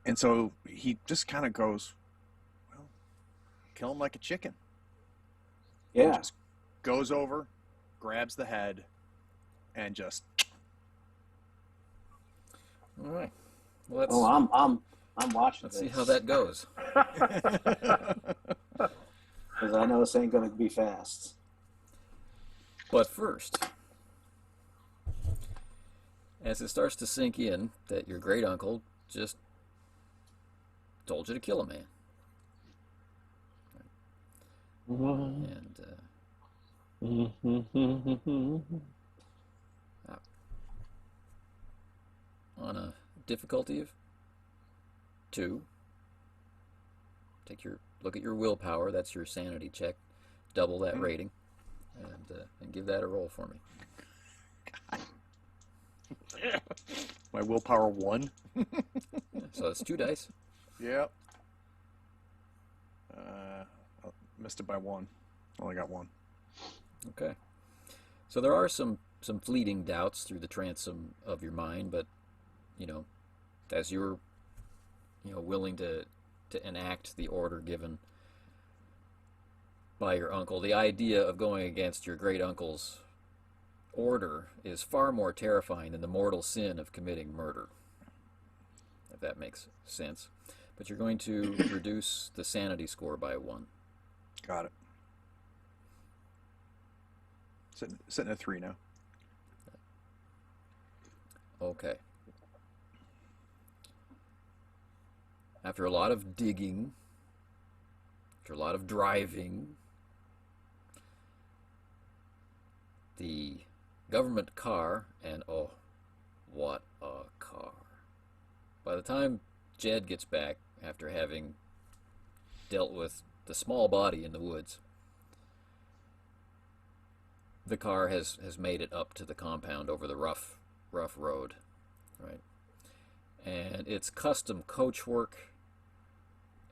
and so he just kind of goes, well, kill him like a chicken. Yeah. And just goes over, grabs the head, and just. All right. Well, I'm watching. Let's see how that goes. Because I know this ain't going to be fast. But first, as it starts to sink in that your great uncle just told you to kill a man, and on a difficulty of 2, look at your willpower. That's your sanity check. Double that rating, and give that a roll for me. My willpower 1. So it's 2 dice. Yep. Missed it by 1. Only got 1. Okay. So there are some fleeting doubts through the transom of your mind, but as you're willing to enact the order given by your uncle, the idea of going against your great uncle's order is far more terrifying than the mortal sin of committing murder, if that makes sense. But you're going to reduce the sanity score by 1. Got it. Sitting at 3 now. Okay. After a lot of digging, after a lot of driving, the government car, and oh, what a car. By the time Jed gets back, after having dealt with the small body in the woods, the car has made it up to the compound over the rough road, right? And it's custom coachwork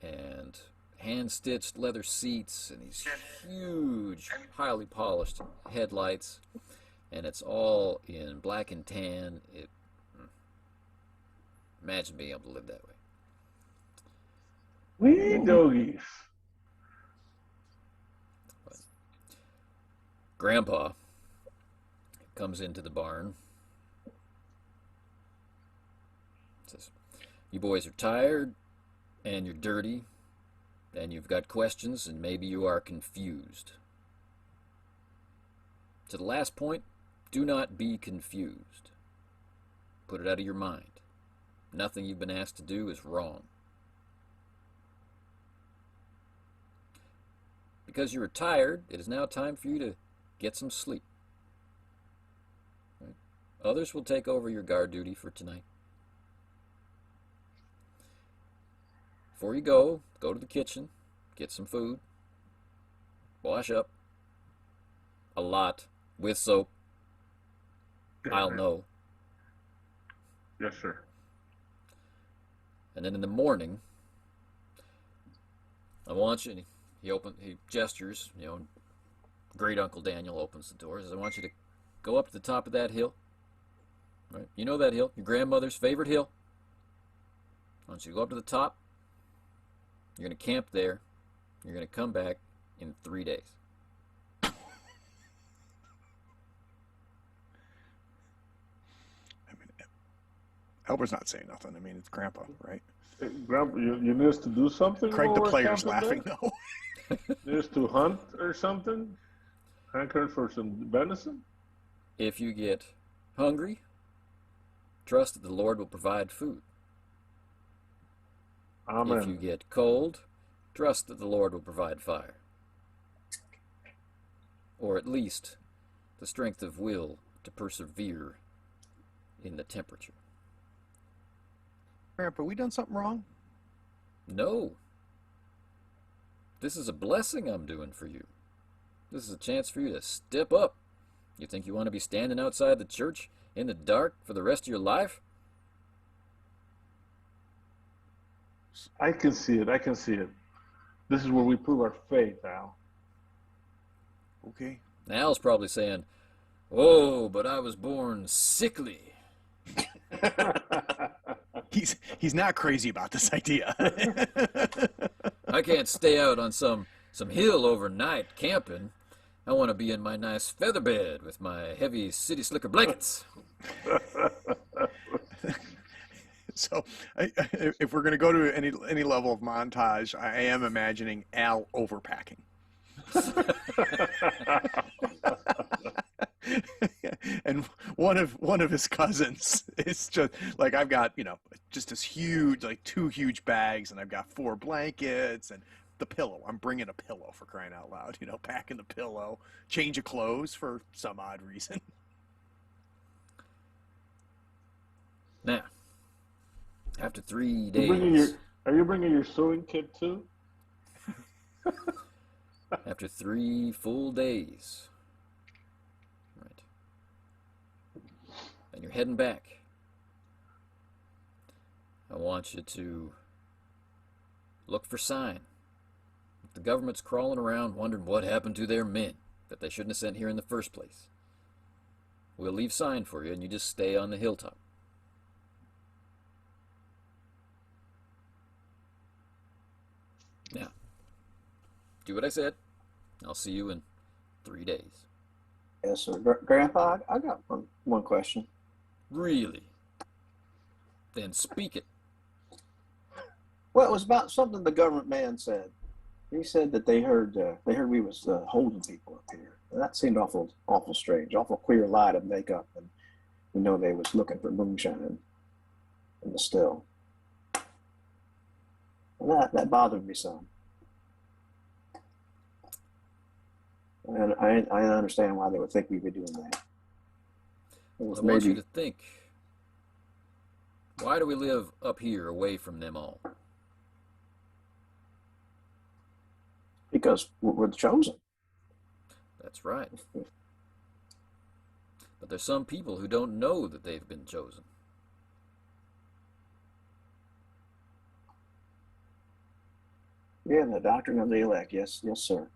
and hand-stitched leather seats and these huge, highly polished headlights, and it's all in black and tan. Imagine being able to live that way. Wee doggies. Grandpa comes into the barn. Says, "You boys are tired, and you're dirty, and you've got questions, and maybe you are confused. To the last point, do not be confused. Put it out of your mind. Nothing you've been asked to do is wrong. Because you are tired, it is now time for you to get some sleep. Right? Others will take over your guard duty for tonight. Before you go to the kitchen, get some food, wash up, a lot, with soap. I'll know. Yes, sir. And then in the morning, I want you," he gestures, great Uncle Daniel opens the door, says, "I want you to go up to the top of that hill. Right? You know that hill, your grandmother's favorite hill. I want you to go up to the top. You're going to camp there. You're going to come back in 3 days." I mean, Elber's not saying nothing. I mean, it's Grandpa, right? Hey, Grandpa, you need us to do something? Craig, the while we're player's camping laughing. there? No. Need us to hunt or something? Hankering for some venison? If you get hungry, trust that the Lord will provide food. Amen. If you get cold, trust that the Lord will provide fire. Or at least the strength of will to persevere in the temperature. Grandpa, we done something wrong? No. This is a blessing I'm doing for you. This is a chance for you to step up. You think you want to be standing outside the church in the dark for the rest of your life? I can see it. I can see it. This is where we prove our faith, Al. Okay. Al's probably saying, "Oh, but I was born sickly." He's not crazy about this idea. I can't stay out on some hill overnight camping. I want to be in my nice feather bed with my heavy city slicker blankets. So, if we're going to go to any level of montage, I am imagining Al overpacking. And one of his cousins is just like, I've got, just this huge, like 2 huge bags, and I've got 4 blankets and the pillow. I'm bringing a pillow, for crying out loud, packing the pillow, change of clothes for some odd reason. Now, after 3 days... Are you bringing your sewing kit too? After 3 full days. Right. And you're heading back. I want you to look for sign. The government's crawling around wondering what happened to their men that they shouldn't have sent here in the first place. We'll leave sign for you, and you just stay on the hilltop. Now, do what I said. I'll see you in 3 days. Yes, sir. Grandpa, I got one question. Really? Then speak it. Well, it was about something the government man said. He said that they heard we was holding people up here. And that seemed awful strange, awful queer lie to make up. And we know they was looking for moonshine in the still. And that bothered me some. And I understand why they would think we'd be doing that. I want you to think, why do we live up here away from them all? Because we're chosen. That's right. But there's some people who don't know that they've been chosen. Yeah, the doctrine of the elect. Yes, sir.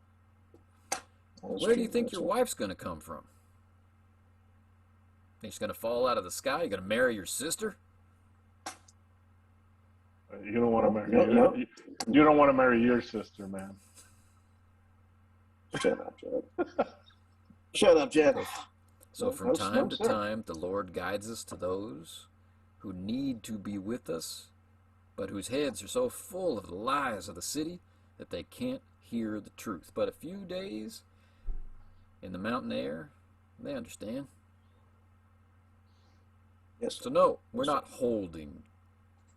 Where do you think your wife's going to come from? Think she's going to fall out of the sky? You're going to marry your sister? You don't want to marry. You don't want to marry your sister, man. Shut up, Jed. Shut up, Jed. So from time to time, the Lord guides us to those who need to be with us, but whose heads are so full of the lies of the city that they can't hear the truth. But a few days in the mountain air, they understand. Yes. So no, we're not holding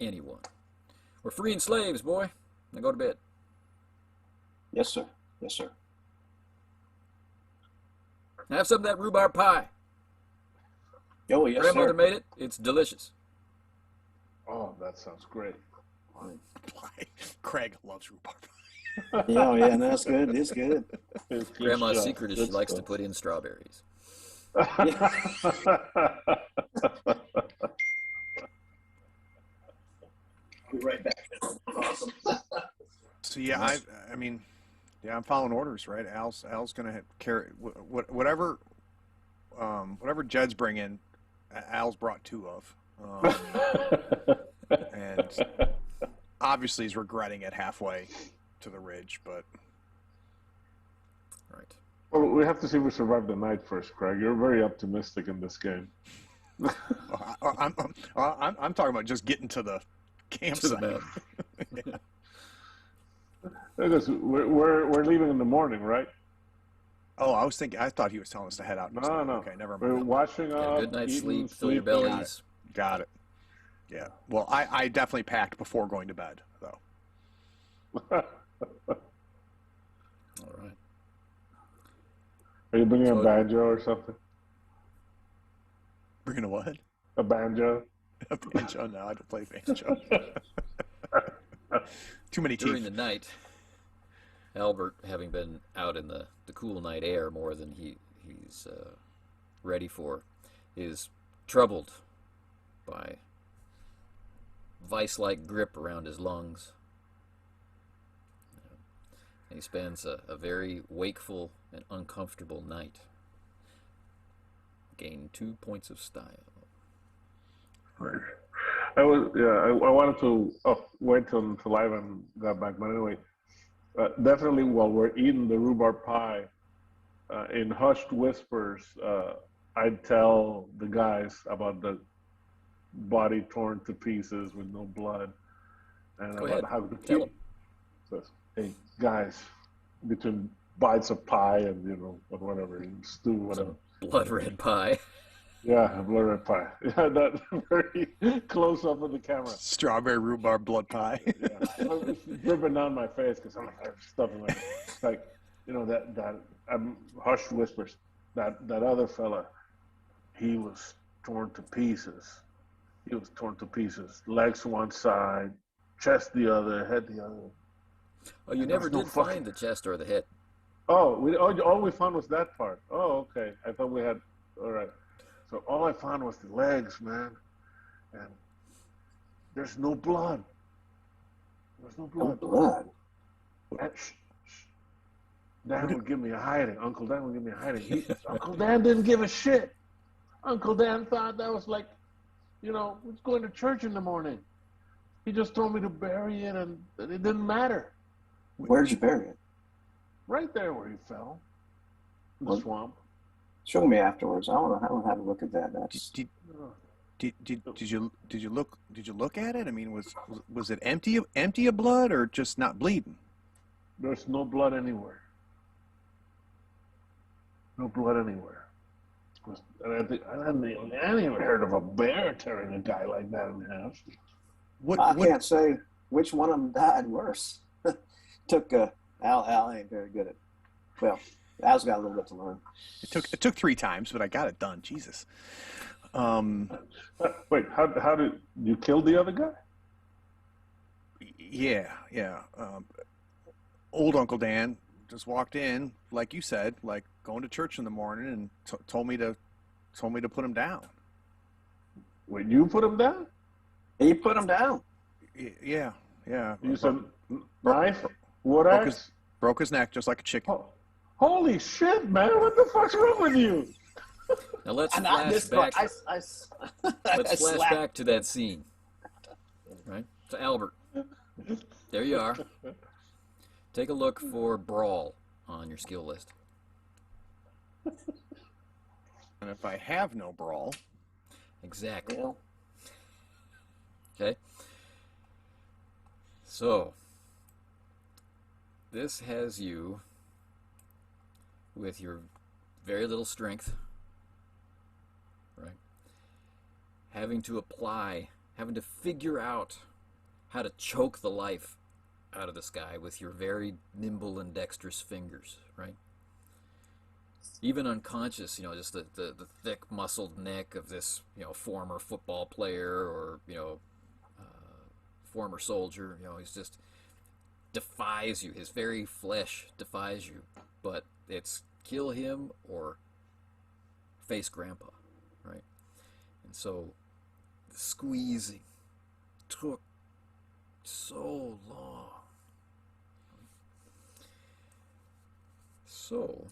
anyone. We're freeing slaves, boy. Now go to bed. Yes, sir. Yes, sir. Have some of that rhubarb pie. Oh, yes, Grandmother sir. made it. It's delicious. Oh, that sounds great. Craig loves rhubarb. Yeah, no, that's good. It's good. Grandma's secret is she likes to put in strawberries. Yeah. Be right back. Awesome. So yeah, I'm following orders, right? Al's gonna carry whatever Jed's bringing. Al's brought 2 of, and obviously he's regretting it halfway to the ridge, but Right. Well, we have to see if we survive the night first, Craig. You're very optimistic in this game. I'm talking about just getting to the campsite. To the Yeah. Because we're leaving in the morning, right? Oh, I thought he was telling us to head out. No. Okay, never We're mind. washing Yeah, up. good night's eating, sleep, fill your sleeping. bellies. Got it. Yeah. Well, I definitely packed before going to bed, though. All right. Are you bringing a banjo or something? Bringing a what? A banjo? A banjo? No, I don't play banjo. Too many teeth. During the night, Albert, having been out in the cool night air more than he's ready for, is troubled by vice-like grip around his lungs. And he spends a very wakeful and uncomfortable night. Gain 2 points of style. Right. I wanted to wait till Ivan got back, but anyway, definitely while we're eating the rhubarb pie, in hushed whispers, I'd tell the guys about the body torn to pieces with no blood, and Go about ahead. how the Tell 'em. says, "Hey guys, between bites of pie and whatever stew, whatever, Some blood red pie. yeah, blood pie, yeah, that very close up of the camera." Strawberry rhubarb blood pie. Yeah, it's dripping down my face because I'm stuffing my. It's like, that hushed whispers. That other fella, he was torn to pieces. He was torn to pieces. Legs one side, chest the other, head the other. Oh, you never did find the chest or the head. Oh, all we found was that part. Oh, okay. I thought we had. All right. So all I found was the legs, man, and there's no blood. There's no blood. No blood. Dan would give me a hiding. Uncle Dan would give me a hiding. Uncle Dan didn't give a shit. Uncle Dan thought that was like, was going to church in the morning. He just told me to bury it, and it didn't matter. Where'd you bury it? Right there where he fell, in the swamp. Show me afterwards. I want to have a look at that. That's. Did you look at it? I mean, was it empty of blood or just not bleeding? There's no blood anywhere. No blood anywhere. And I hadn't even heard of a bear tearing a guy like that in half. I can't say which one of them died worse. Took Al ain't very good at. Well, Al's got a little bit to learn. It took 3 times, but I got it done. Jesus. Wait, how did you kill the other guy? Yeah. Old Uncle Dan just walked in, like you said, like going to church in the morning, and told me to put him down. Wait, you put him down? He put him down. Yeah. You said knife? Wood axe? Broke his neck just like a chicken. Oh, holy shit, man! What the fuck's wrong with you? Now let's flash back. Let's flash back to that scene. Right? So Albert, there you are. Take a look for brawl on your skill list. And if I have no brawl, Exactly. Yeah. Okay. So this has you with your very little strength, right? Having to figure out how to choke the life out of this guy with your very nimble and dexterous fingers, right? Even unconscious, just the thick muscled neck of this, former football player or, former soldier, he's just defies you. His very flesh defies you, but it's kill him or face Grandpa, right? And so the squeezing took so long. So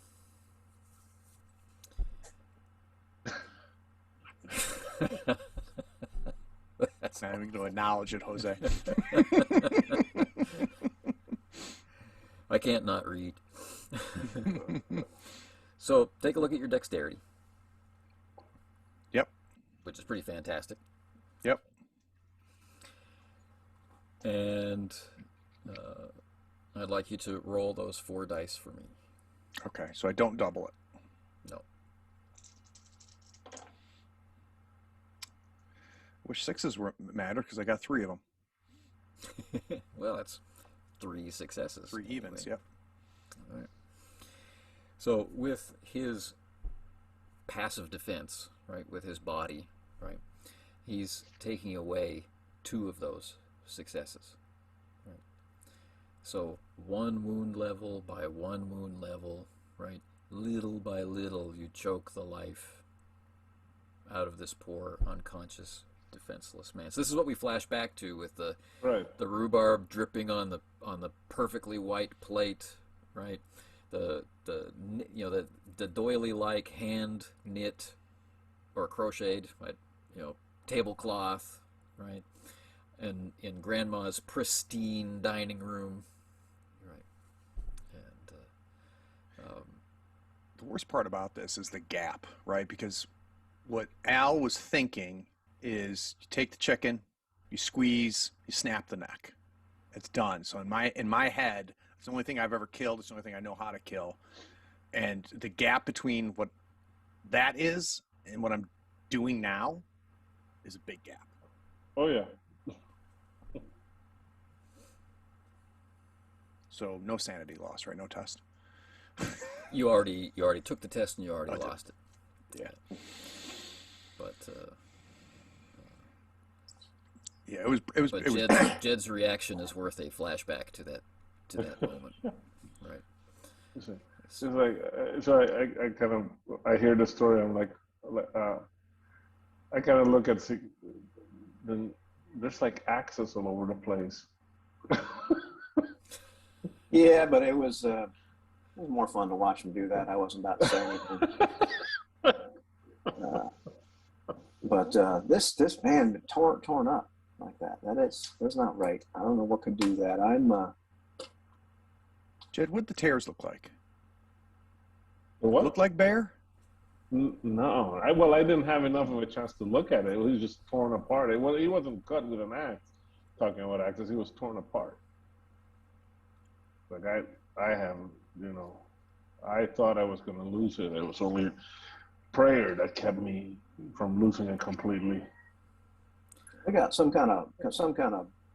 that's not even going to acknowledge it, Jose. I can't not read. So take a look at your dexterity. Yep. Which is pretty fantastic. Yep. And I'd like you to roll those 4 dice for me. Okay, so I don't double it. No. Wish sixes were matter because I got 3 of them. Well, that's 3 successes. 3 evens, yep. All right. So with his passive defense, right, with his body, right, he's taking away 2 of those successes. Right. So 1 wound level by 1 wound level, right, little by little you choke the life out of this poor, unconscious, defenseless man. So this is what we flash back to with the rhubarb dripping on the perfectly white plate, right? The doily-like hand knit or crocheted, right, tablecloth, right? And in Grandma's pristine dining room, right? And the worst part about this is the gap, right? Because what Al was thinking is you take the chicken, you squeeze, you snap the neck. It's done. So in my head, it's the only thing I've ever killed. It's the only thing I know how to kill. And the gap between what that is and what I'm doing now is a big gap. Oh yeah. So no sanity loss, right? No test. you already took the test and you already lost it. Yeah. But yeah, it was. But Jed's reaction is worth a flashback to that moment, right? It's like so. I hear the story. I'm like, I kind of look at then there's like axes all over the place. Yeah, but it was more fun to watch him do that. I wasn't about to say anything. But this man torn up like that. That's not right. I don't know what could do that. Jed, what'd the tears look like? What? Look like bear? No. I didn't have enough of a chance to look at it. It was just torn apart. He wasn't cut with an axe. Talking about axes, he was torn apart. Like I haven't, I thought I was going to lose it. It was only prayer that kept me from losing it completely. I got some kind of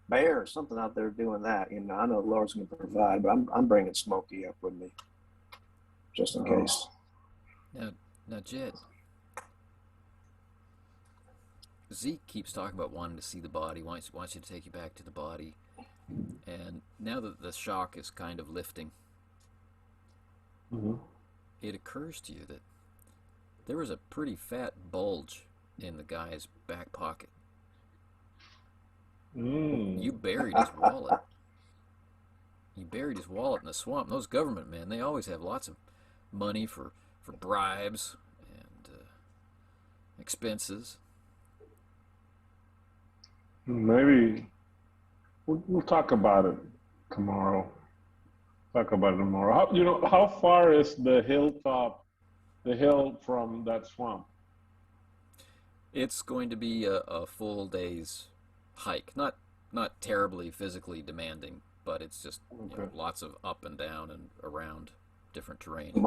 bear or something out there doing that. I know the Lord's going to provide, but I'm bringing Smokey up with me just in case. Now, Jed, Zeke keeps talking about wanting to see the body, wants you to take you back to the body, and now that the shock is kind of lifting, it occurs to you that there was a pretty fat bulge in the guy's back pocket. You buried his wallet. You buried his wallet in the swamp. Those government men, they always have lots of money for bribes and expenses. Maybe we'll talk about it tomorrow. How far is the hill from that swamp? It's going to be a full day's hike. Not terribly physically demanding, but it's just lots of up and down and around different terrain.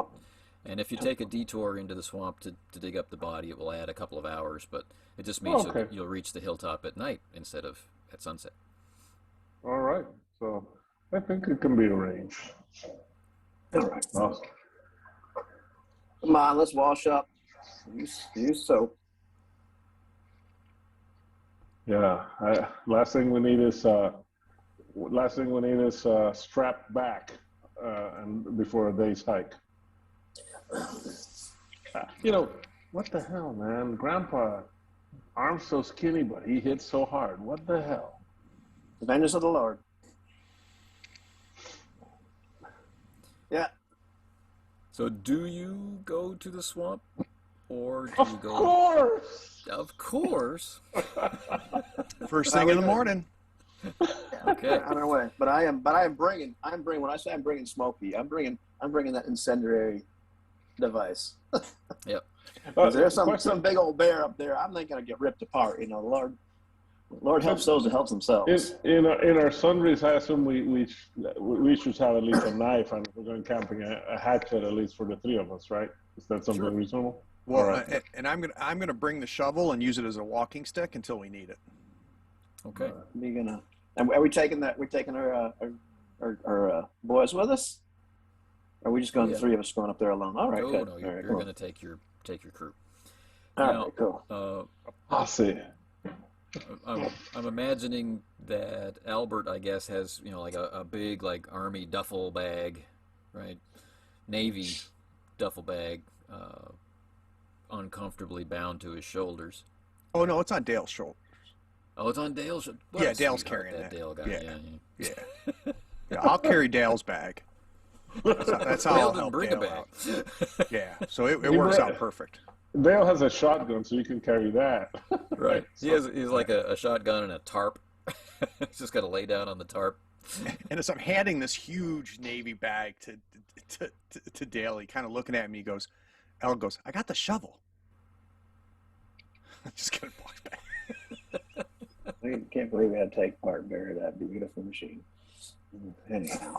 And if you take a detour into the swamp to dig up the body, it will add a couple of hours, but it just means you'll reach the hilltop at night instead of at sunset. All right. So I think it can be arranged. All right. Awesome. Come on, let's wash up. Use soap. Yeah. Last thing we need is strapped back and before a day's hike. What the hell, man? Grandpa, arms so skinny, but he hits so hard. What the hell? The vengeance of the Lord. Yeah. So do you go to the swamp? Or do you go? Of course. First thing in the morning. Okay. On our way. But I'm bringing, when I say I'm bringing Smokey, I'm bringing that incendiary device. Yep. There's some big old bear up there. I'm not going to get ripped apart. The Lord helps those that help themselves. In our sundries, I assume we should have at least a knife, and if we're going camping, a hatchet at least for the 3 of us, right? Is that something reasonable? Well, right. and I'm gonna bring the shovel and use it as a walking stick until we need it. Okay. We're gonna. And are we taking that? We're taking our boys with us? Or are we just going? Yeah. The three of us going up there alone? All right, No, good. no, All you're, right, you're cool. going to take your crew. All Now, right, cool. I see. I'm imagining that Albert, I guess, has like a big like army duffel bag, right? Navy duffel bag, uncomfortably bound to his shoulders. Oh no, it's on Dale's shoulder. Oh, it's on Dale's. Yeah, Dale's carrying that. that. Dale guy. Yeah. Yeah, I'll carry Dale's bag. That's how Dale I'll didn't help bring Dale a bag. out. Yeah, so it You works brought- out perfect. Dale has a shotgun, so you can carry that. Right. He's like a shotgun and a tarp. He's just got to lay down on the tarp. And as I'm handing this huge Navy bag to Dale, he kind of looking at me, Al goes, I got the shovel. I'm just gonna walk back. I can't believe we had to take part Barry that beautiful machine. Anyhow.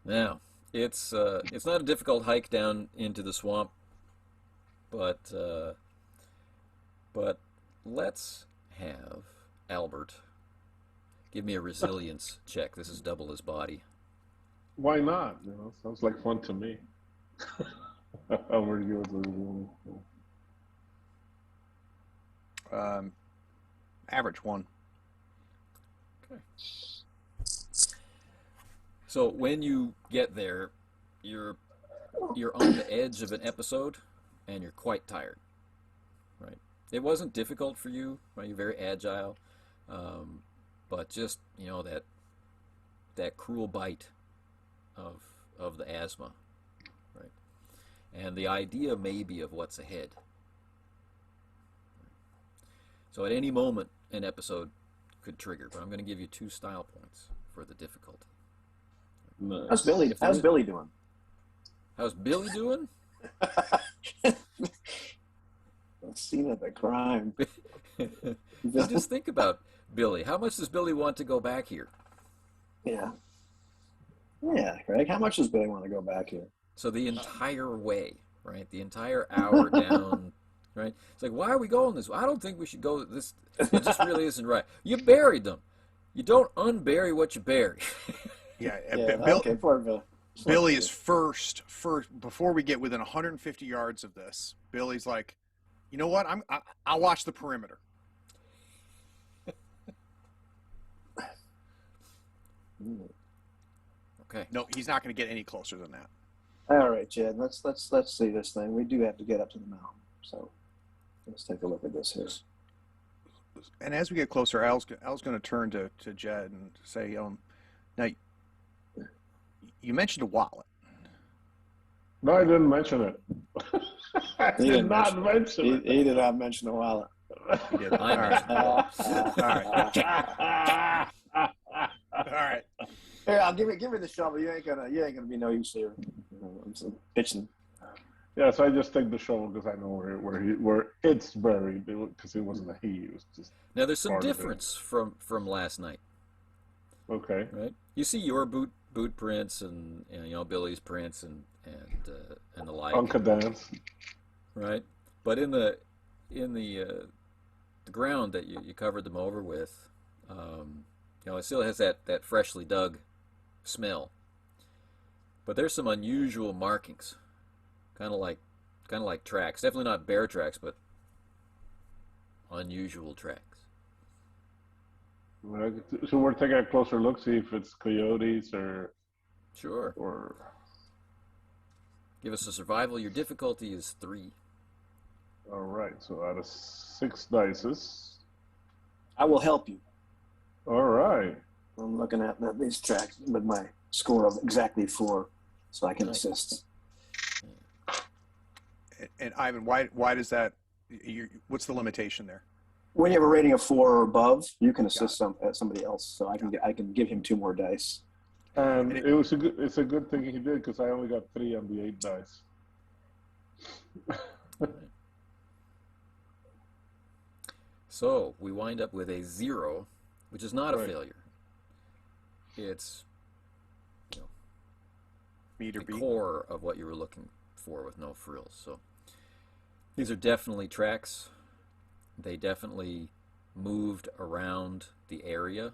Now, it's not a difficult hike down into the swamp, but let's have Albert give me a resilience check. This is double his body. Why not? Sounds like fun to me. Over yours. Average 1. Okay. So when you get there, you're on the edge of an episode, and you're quite tired. Right? It wasn't difficult for you. Right? You're very agile, but just that cruel bite of the asthma, right? And the idea maybe of what's ahead. So at any moment, an episode could trigger, but I'm going to give you 2 style points for the difficulty. Nice. How's Billy? How's Billy doing? How's Billy doing? The scene of the crime. Just think about Billy. How much does Billy want to go back here? Yeah. Yeah, Greg. How much does Billy want to go back here? So the entire way, right? The entire hour down, right? It's like, why are we going this way? I don't think we should go this. It just really isn't right. You buried them. You don't unbury what you bury. Yeah, Okay, poor Billy. Billy is first before we get within 150 yards of this. Billy's like, you know what? I'll watch the perimeter. Okay. No, he's not going to get any closer than that. All right, Jed. Let's see this thing. We do have to get up to the mountain, so let's take a look at this here. And as we get closer, Al's going to turn to Jed and say, now you mentioned a wallet. No, I didn't mention it. I He did didn't not mention it. He did not mention the wallet. He did. I mentioned All right. All right. Here, I'll give me the shovel. You ain't gonna be no use here. I'm pitching. Yeah, so I just take the shovel because I know where it's buried, because it wasn't a he. It was just Now there's some part of it. difference from last night, Okay. right? You see your boot prints and Billy's prints and the like, Unca dance. right? But in the ground that you covered them over with, it still has that freshly dug smell. But there's some unusual markings, kind of like tracks. Definitely not bear tracks, but unusual tracks. So we're taking a closer look, see if it's coyotes or Sure. Give us a survival. Your difficulty is 3. All right. So out of 6 dices. I will help you. All right. I'm looking at these tracks with my score of exactly 4, so I can Nice. assist. And Ivan, why does that? What's the limitation there? When you have a rating of 4 or above, you can assist somebody else. So I can give him 2 more dice. And it's a good thing he did, because I only got 3 on the 8 dice. So we wind up with a 0, which is not a Right. failure. It's Meet or the beat? core of what you were looking before with no frills. So these are definitely tracks. They definitely moved around the area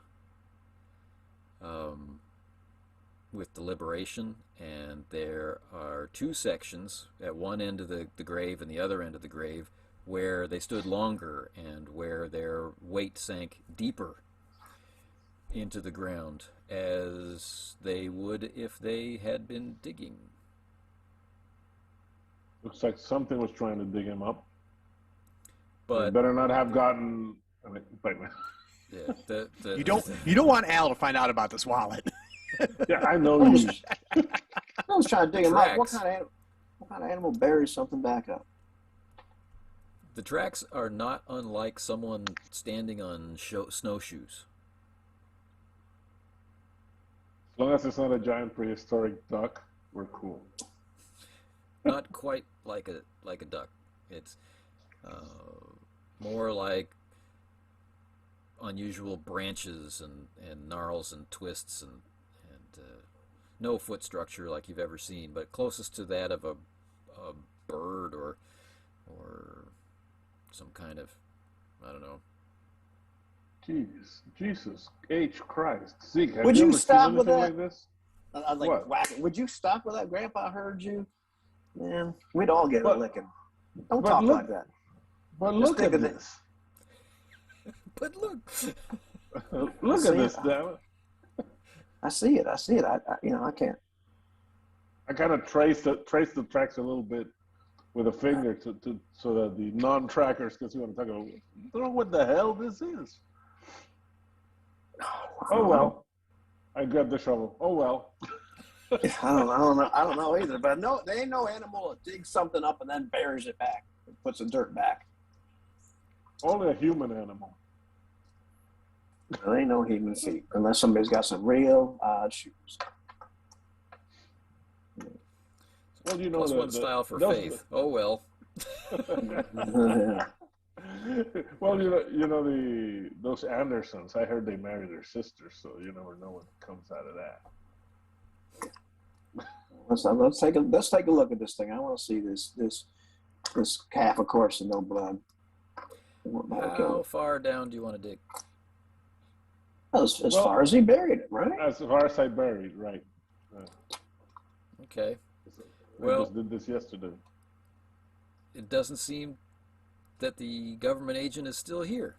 with deliberation, and there are two sections at one end of the grave and the other end of the grave where they stood longer and where their weight sank deeper into the ground as they would if they had been digging. Looks like something was trying to dig him up. But they better not have gotten. I mean, yeah, you don't want Al to find out about this wallet. Yeah, I know you. I was trying to dig him up. What Tracks. kind of animal buries something back up? The tracks are not unlike someone standing on snowshoes. As long as it's not a giant prehistoric duck, we're cool. Not quite like a duck. It's more like unusual branches and gnarls and twists and no foot structure like you've ever seen, but closest to that of a bird or some kind of, I don't know. Jeez, Jesus H Christ, Zeke, have Would you you ever stop seen with anything that? like this? I was like, What? whack it. Would you stop with that? Grandpa heard you. Man, we'd all get a But- licking. Don't but talk look- like that. But Just look think at of it. this. But look, Look See at it? this, damn it. I see it. I I can't. I kind of trace the tracks a little bit with a finger to so that the non-trackers can see what I'm talking about. I don't know what the hell this is. Oh well, I grabbed the shovel. Oh well. I don't know either. But no, there ain't no animal that digs something up and then buries it back, and puts the dirt back. Only a human animal. There ain't no human feet unless somebody's got some real odd shoes. Well, you know plus one style for faith. Oh well. Well, you know those Andersons. I heard they married their sisters, so you never know what comes out of that. Let's take a look at this thing. I want to see this calf, of course, and no blood. How far down do you want to dig? As far as he buried it, right? As far as I buried, right. Okay. I Well- just did this yesterday. It doesn't seem that the government agent is still here.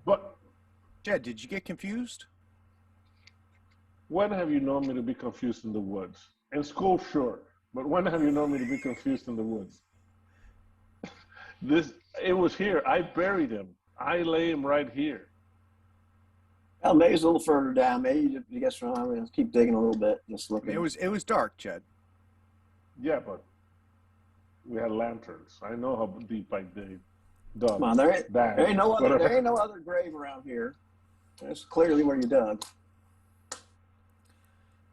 But Jed, did you get confused? when have you known me to be confused in the woods? In school, sure. But when have you known me to be confused in the woods? It was here. I buried him. I lay him right here. Well, maybe it's a little further down. Maybe you guess wrong. Let's keep digging a little bit. Just looking. It was dark, Jed. Yeah, but we had lanterns. I know how deep I dig. Dug. Come on, there ain't no other. whatever. There ain't no other grave around here. That's clearly where you dug.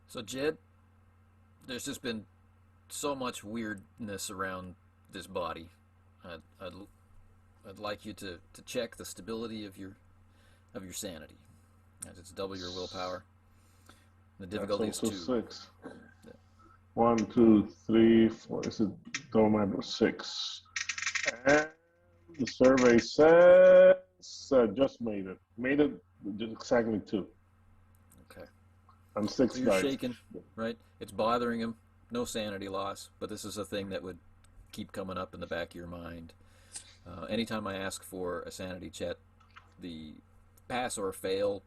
So Jed, there's just been so much weirdness around this body. I'd like you to check the stability of your sanity. As it's double your willpower. The difficulty is 2. 6. 1, 2, 3, 4. This is double my 6. And the survey says just made it. Made it just exactly 2. Okay. I'm 6 So you're dice. shaken, right? It's bothering him. No sanity loss, but this is a thing that would keep coming up in the back of your mind. Anytime I ask for a sanity check, the pass or fail,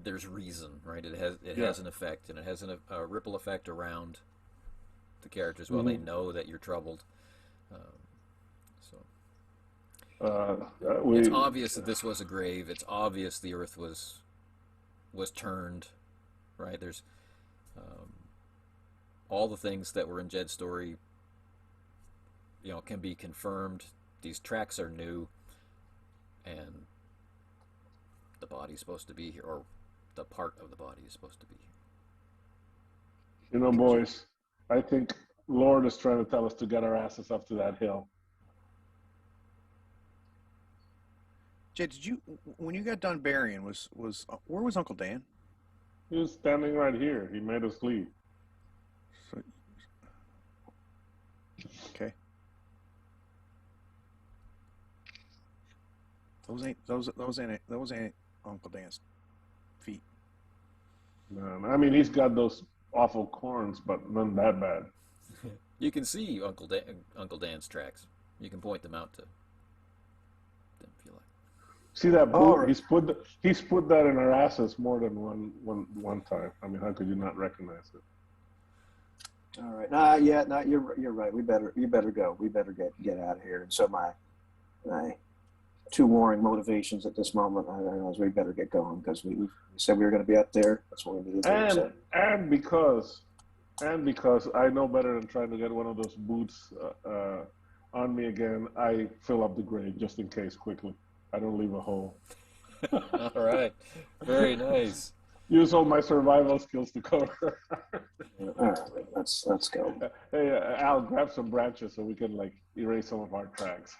there's reason, right? It has an effect, and it has a ripple effect around the character as well. They know that you're troubled. It's obvious that this was a grave. It's obvious the earth was turned, right? There's all the things that were in Jed's story, can be confirmed. These tracks are new, and the body's supposed to be here, or the part of the body is supposed to be here. Boys, I think Lord is trying to tell us to get our asses up to that hill. Jed, when you got done burying, where was Uncle Dan? He was standing right here. He made us leave. So, okay. Those ain't Uncle Dan's feet. No, I mean, he's got those awful corns, but none that bad. You can see Uncle Dan's tracks. You can point them out to them if you like. See that boot? All right. He's put that in our asses more than one time. I mean, how could you not recognize it? All right. You're right. You better go. We better get out of here. And so my two warring motivations at this moment, I realize we better get going because we said we were going to be up there. That's what we needed to do. And because I know better than trying to get one of those boots on me again, I fill up the grave just in case quickly. I don't leave a hole. All right. Very nice. Use all my survival skills to cover. All right, let's go. Hey, Al, grab some branches so we can like erase some of our tracks.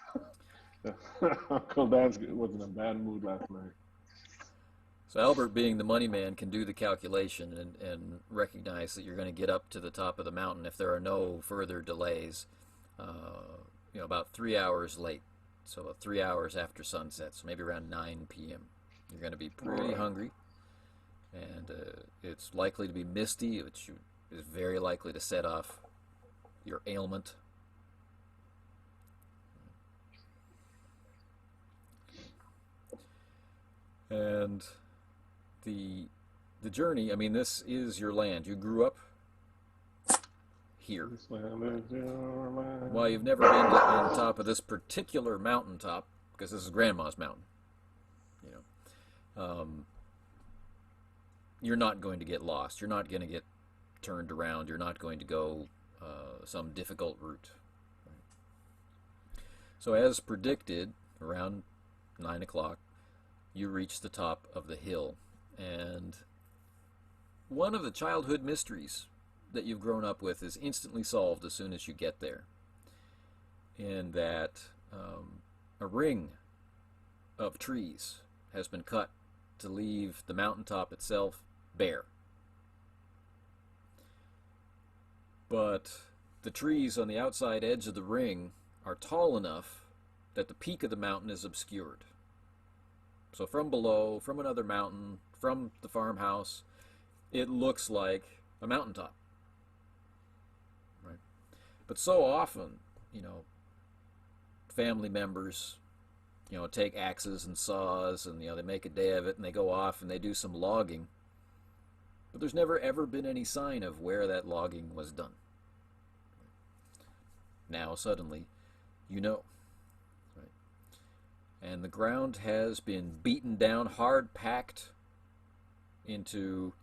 Uncle Dan was in a bad mood last night. So Albert, being the money man, can do the calculation and recognize that you're going to get up to the top of the mountain if there are no further delays. About 3 hours late. So 3 hours after sunset, so maybe around 9 p.m. You're going to be pretty hungry, and it's likely to be misty, which is very likely to set off your ailment. And the journey, I mean, this is your land. You grew up here. Well, you've never been on top of this particular mountaintop, because this is Grandma's mountain. You're not going to get lost. You're not going to get turned around. You're not going to go some difficult route. So as predicted, around 9 o'clock, you reach the top of the hill. And one of the childhood mysteries that you've grown up with is instantly solved as soon as you get there. In that a ring of trees has been cut to leave the mountaintop itself bare. But the trees on the outside edge of the ring are tall enough that the peak of the mountain is obscured. So from below, from another mountain, from the farmhouse, it looks like a mountaintop. Right? But so often, family members, take axes and saws and, they make a day of it and they go off and they do some logging. But there's never ever been any sign of where that logging was done. Now suddenly, you know. Right? And the ground has been beaten down, hard packed into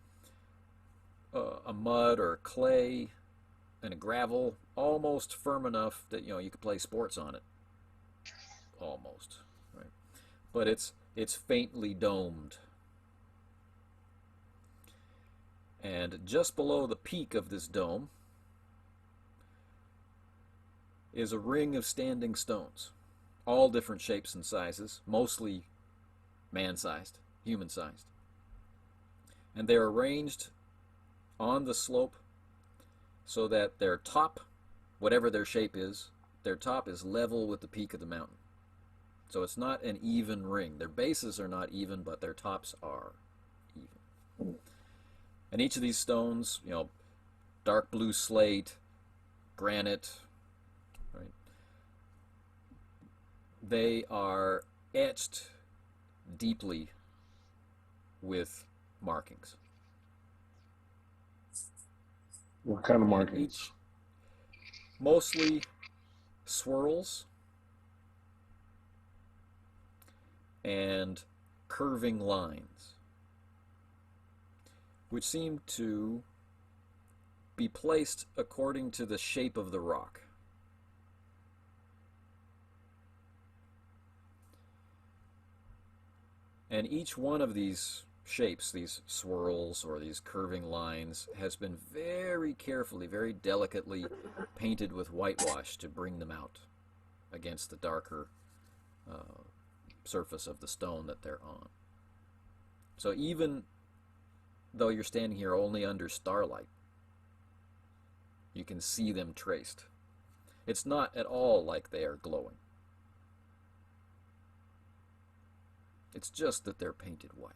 a mud or clay and a gravel, almost firm enough that you could play sports on it. Almost, right? But it's faintly domed. And just below the peak of this dome is a ring of standing stones, all different shapes and sizes, mostly man-sized, human-sized. And they're arranged on the slope so that their top, whatever their shape is, their top is level with the peak of the mountain. So it's not an even ring. Their bases are not even, but their tops are even. And each of these stones, dark blue slate, granite, right? They are etched deeply with markings. What kind of markings? Mostly swirls and curving lines, which seem to be placed according to the shape of the rock. And each one of these shapes, these swirls or these curving lines, has been very carefully, very delicately painted with whitewash to bring them out against the darker surface of the stone that they're on. So even though you're standing here only under starlight. You can see them traced. It's not at all like they are glowing. It's just that they're painted white.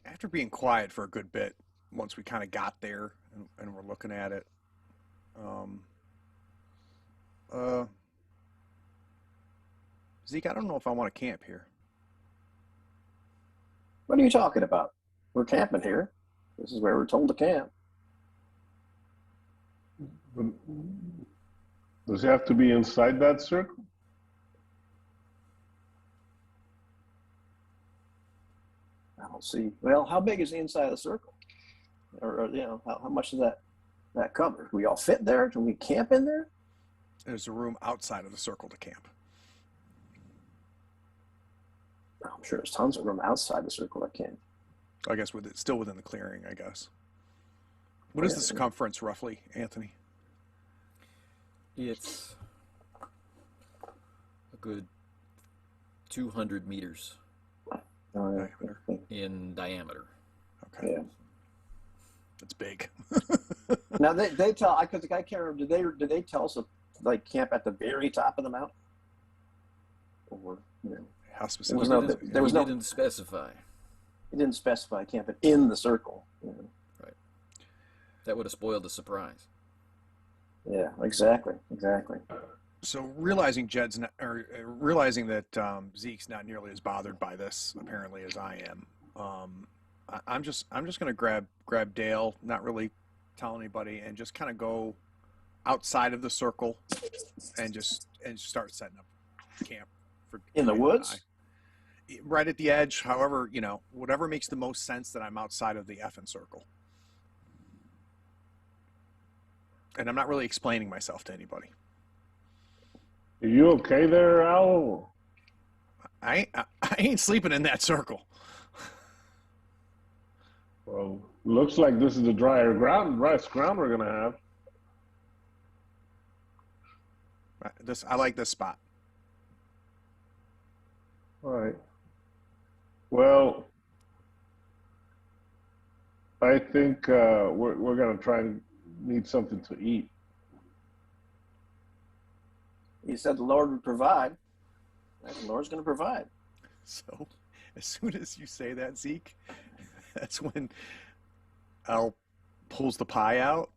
After being quiet for a good bit, once we kind of got there and we're looking at it, Zeke, I don't know if I want to camp here. What are you talking about? We're camping here. This is where we're told to camp. Does it have to be inside that circle? I don't see. Well, how big is the inside of the circle? Or how much does that cover? Do we all fit there? Can we camp in there? There's a room outside of the circle to camp. I'm sure there's tons of room outside the circle that camp. I guess it's still within the clearing, I guess. What is the circumference roughly, Anthony? It's a good 200 meters in diameter. Okay. Yeah. That's big. Now they tell, I can't remember, did they tell us to like camp at the very top of the mountain? Or, how specific? There was no. Didn't specify. It didn't specify camping in the circle. Right. That would have spoiled the surprise. Yeah, exactly. So realizing realizing that Zeke's not nearly as bothered by this apparently as I am, I'm just gonna grab Dale, not really tell anybody, and just kind of go outside of the circle and just start setting up camp for in the woods. Right at the edge, however, whatever makes the most sense that I'm outside of the effing circle. And I'm not really explaining myself to anybody. Are you okay there, Al? I ain't sleeping in that circle. Well, looks like this is the driest ground we're gonna have. I like this spot. All right. Well, I think we're gonna try and need something to eat. He said the Lord would provide. The Lord's going to provide. So, as soon as you say that, Zeke, that's when Al pulls the pie out.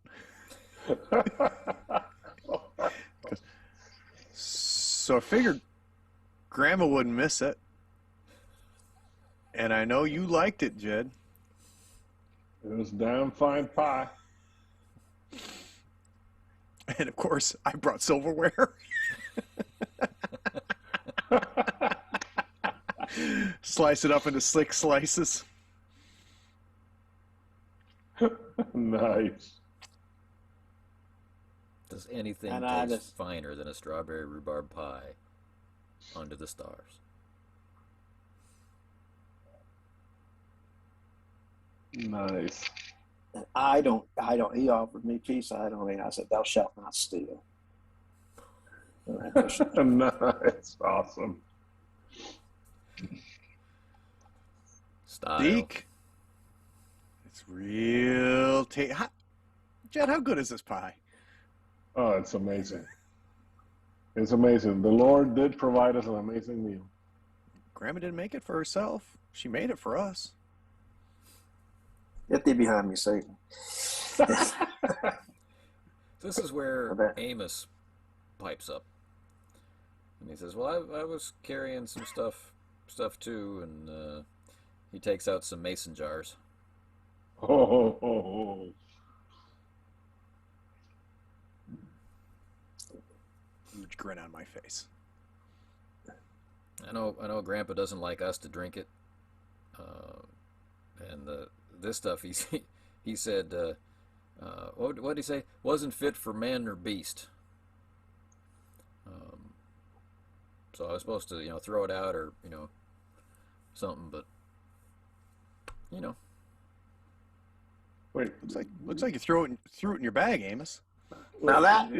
So I figured Grandma wouldn't miss it. And I know you liked it, Jed. It was damn fine pie. And of course, I brought silverware. Slice it up into slick slices. Nice. Does anything taste finer than a strawberry rhubarb pie under the stars? Nice. I don't. He offered me peace. I said, "Thou shalt not steal." Nice. Awesome. Style. Zeke. It's real Jed, how good is this pie? Oh, it's amazing. It's amazing. The Lord did provide us an amazing meal. Grandma didn't make it for herself. She made it for us. Get thee behind me, Satan. This is where Amos pipes up. And he says, well, I was carrying some stuff too, and he takes out some mason jars. Oh. Huge grin on my face. I know Grandpa doesn't like us to drink it. And this stuff, he said, what did he say? Wasn't fit for man or beast. So I was supposed to, throw it out or, something, but, Wait. Looks like you threw it in your bag, Amos. Now that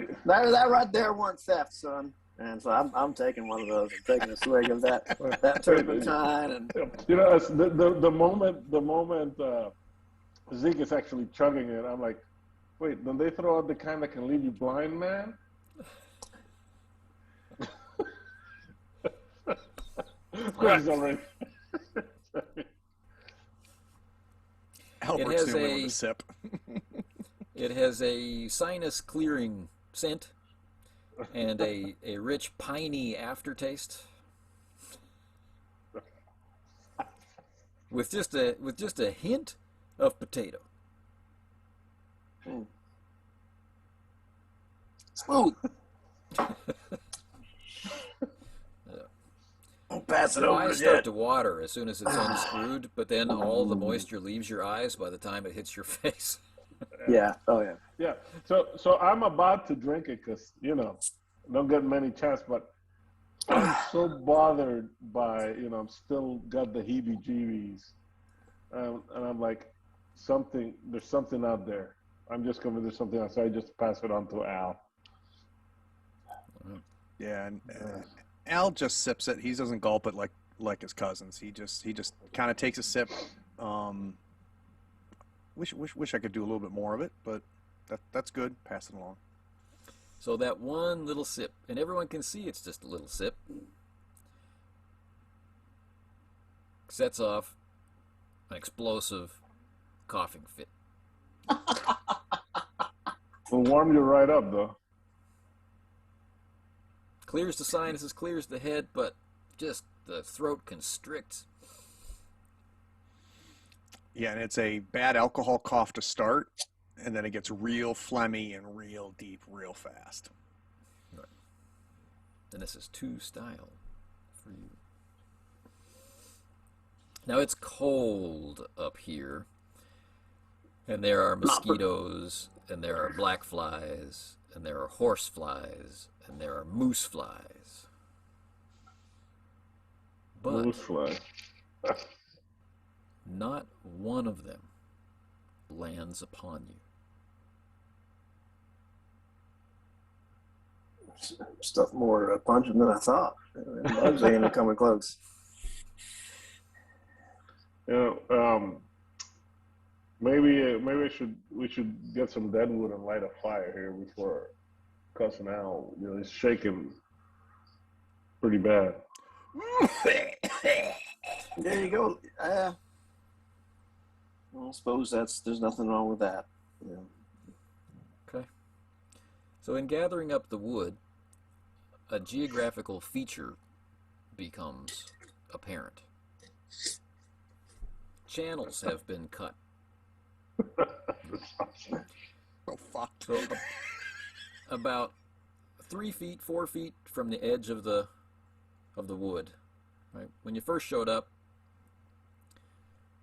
right there weren't theft, son. And so I'm taking one of those and taking a swig of that turpentine. And you know, the moment Zeke is actually chugging it, I'm like, wait, don't they throw out the kind that can leave you blind, man? He's already. Albert's the only one to sip. It has a sinus clearing scent and a rich piney aftertaste. With just a hint of potato. Smooth. I'll pass it Your over eyes to start Jed. to water as soon as it's unscrewed, but then all the moisture leaves your eyes by the time it hits your face. Yeah. Oh yeah. Yeah. So I'm about to drink it because, you know, don't get many chances, but I'm so bothered by, you know, I'm still got the heebie-jeebies. And I'm like, there's something out there. I'm just convinced there's something else. So I just pass it on to Al. Yeah, and Al just sips it. He doesn't gulp it like his cousins. He just kind of takes a sip. Wish I could do a little bit more of it, but that's good. Pass it along. So that one little sip, and everyone can see it's just a little sip, sets off an explosive coughing fit. Will warm you right up, though. Clears the sinuses, clears the head, but just the throat constricts. Yeah, and it's a bad alcohol cough to start, and then it gets real phlegmy and real deep real fast. Right. And this is 2 style for you. Now it's cold up here, and there are mosquitoes, and there are black flies, and there are horse flies, and there are moose flies. But Moose fly. not one of them lands upon you. Stuff more pungent than I thought. Bugs ain't even coming close. You know, maybe we should get some dead wood and light a fire here before cussing out. You know, he's shaking pretty bad. There you go. Well, I suppose there's nothing wrong with that. Yeah. Okay. So in gathering up the wood, a geographical feature becomes apparent. Channels have been cut. Oh, fuck. So about 3 feet, 4 feet from the edge of the wood. Right? When you first showed up,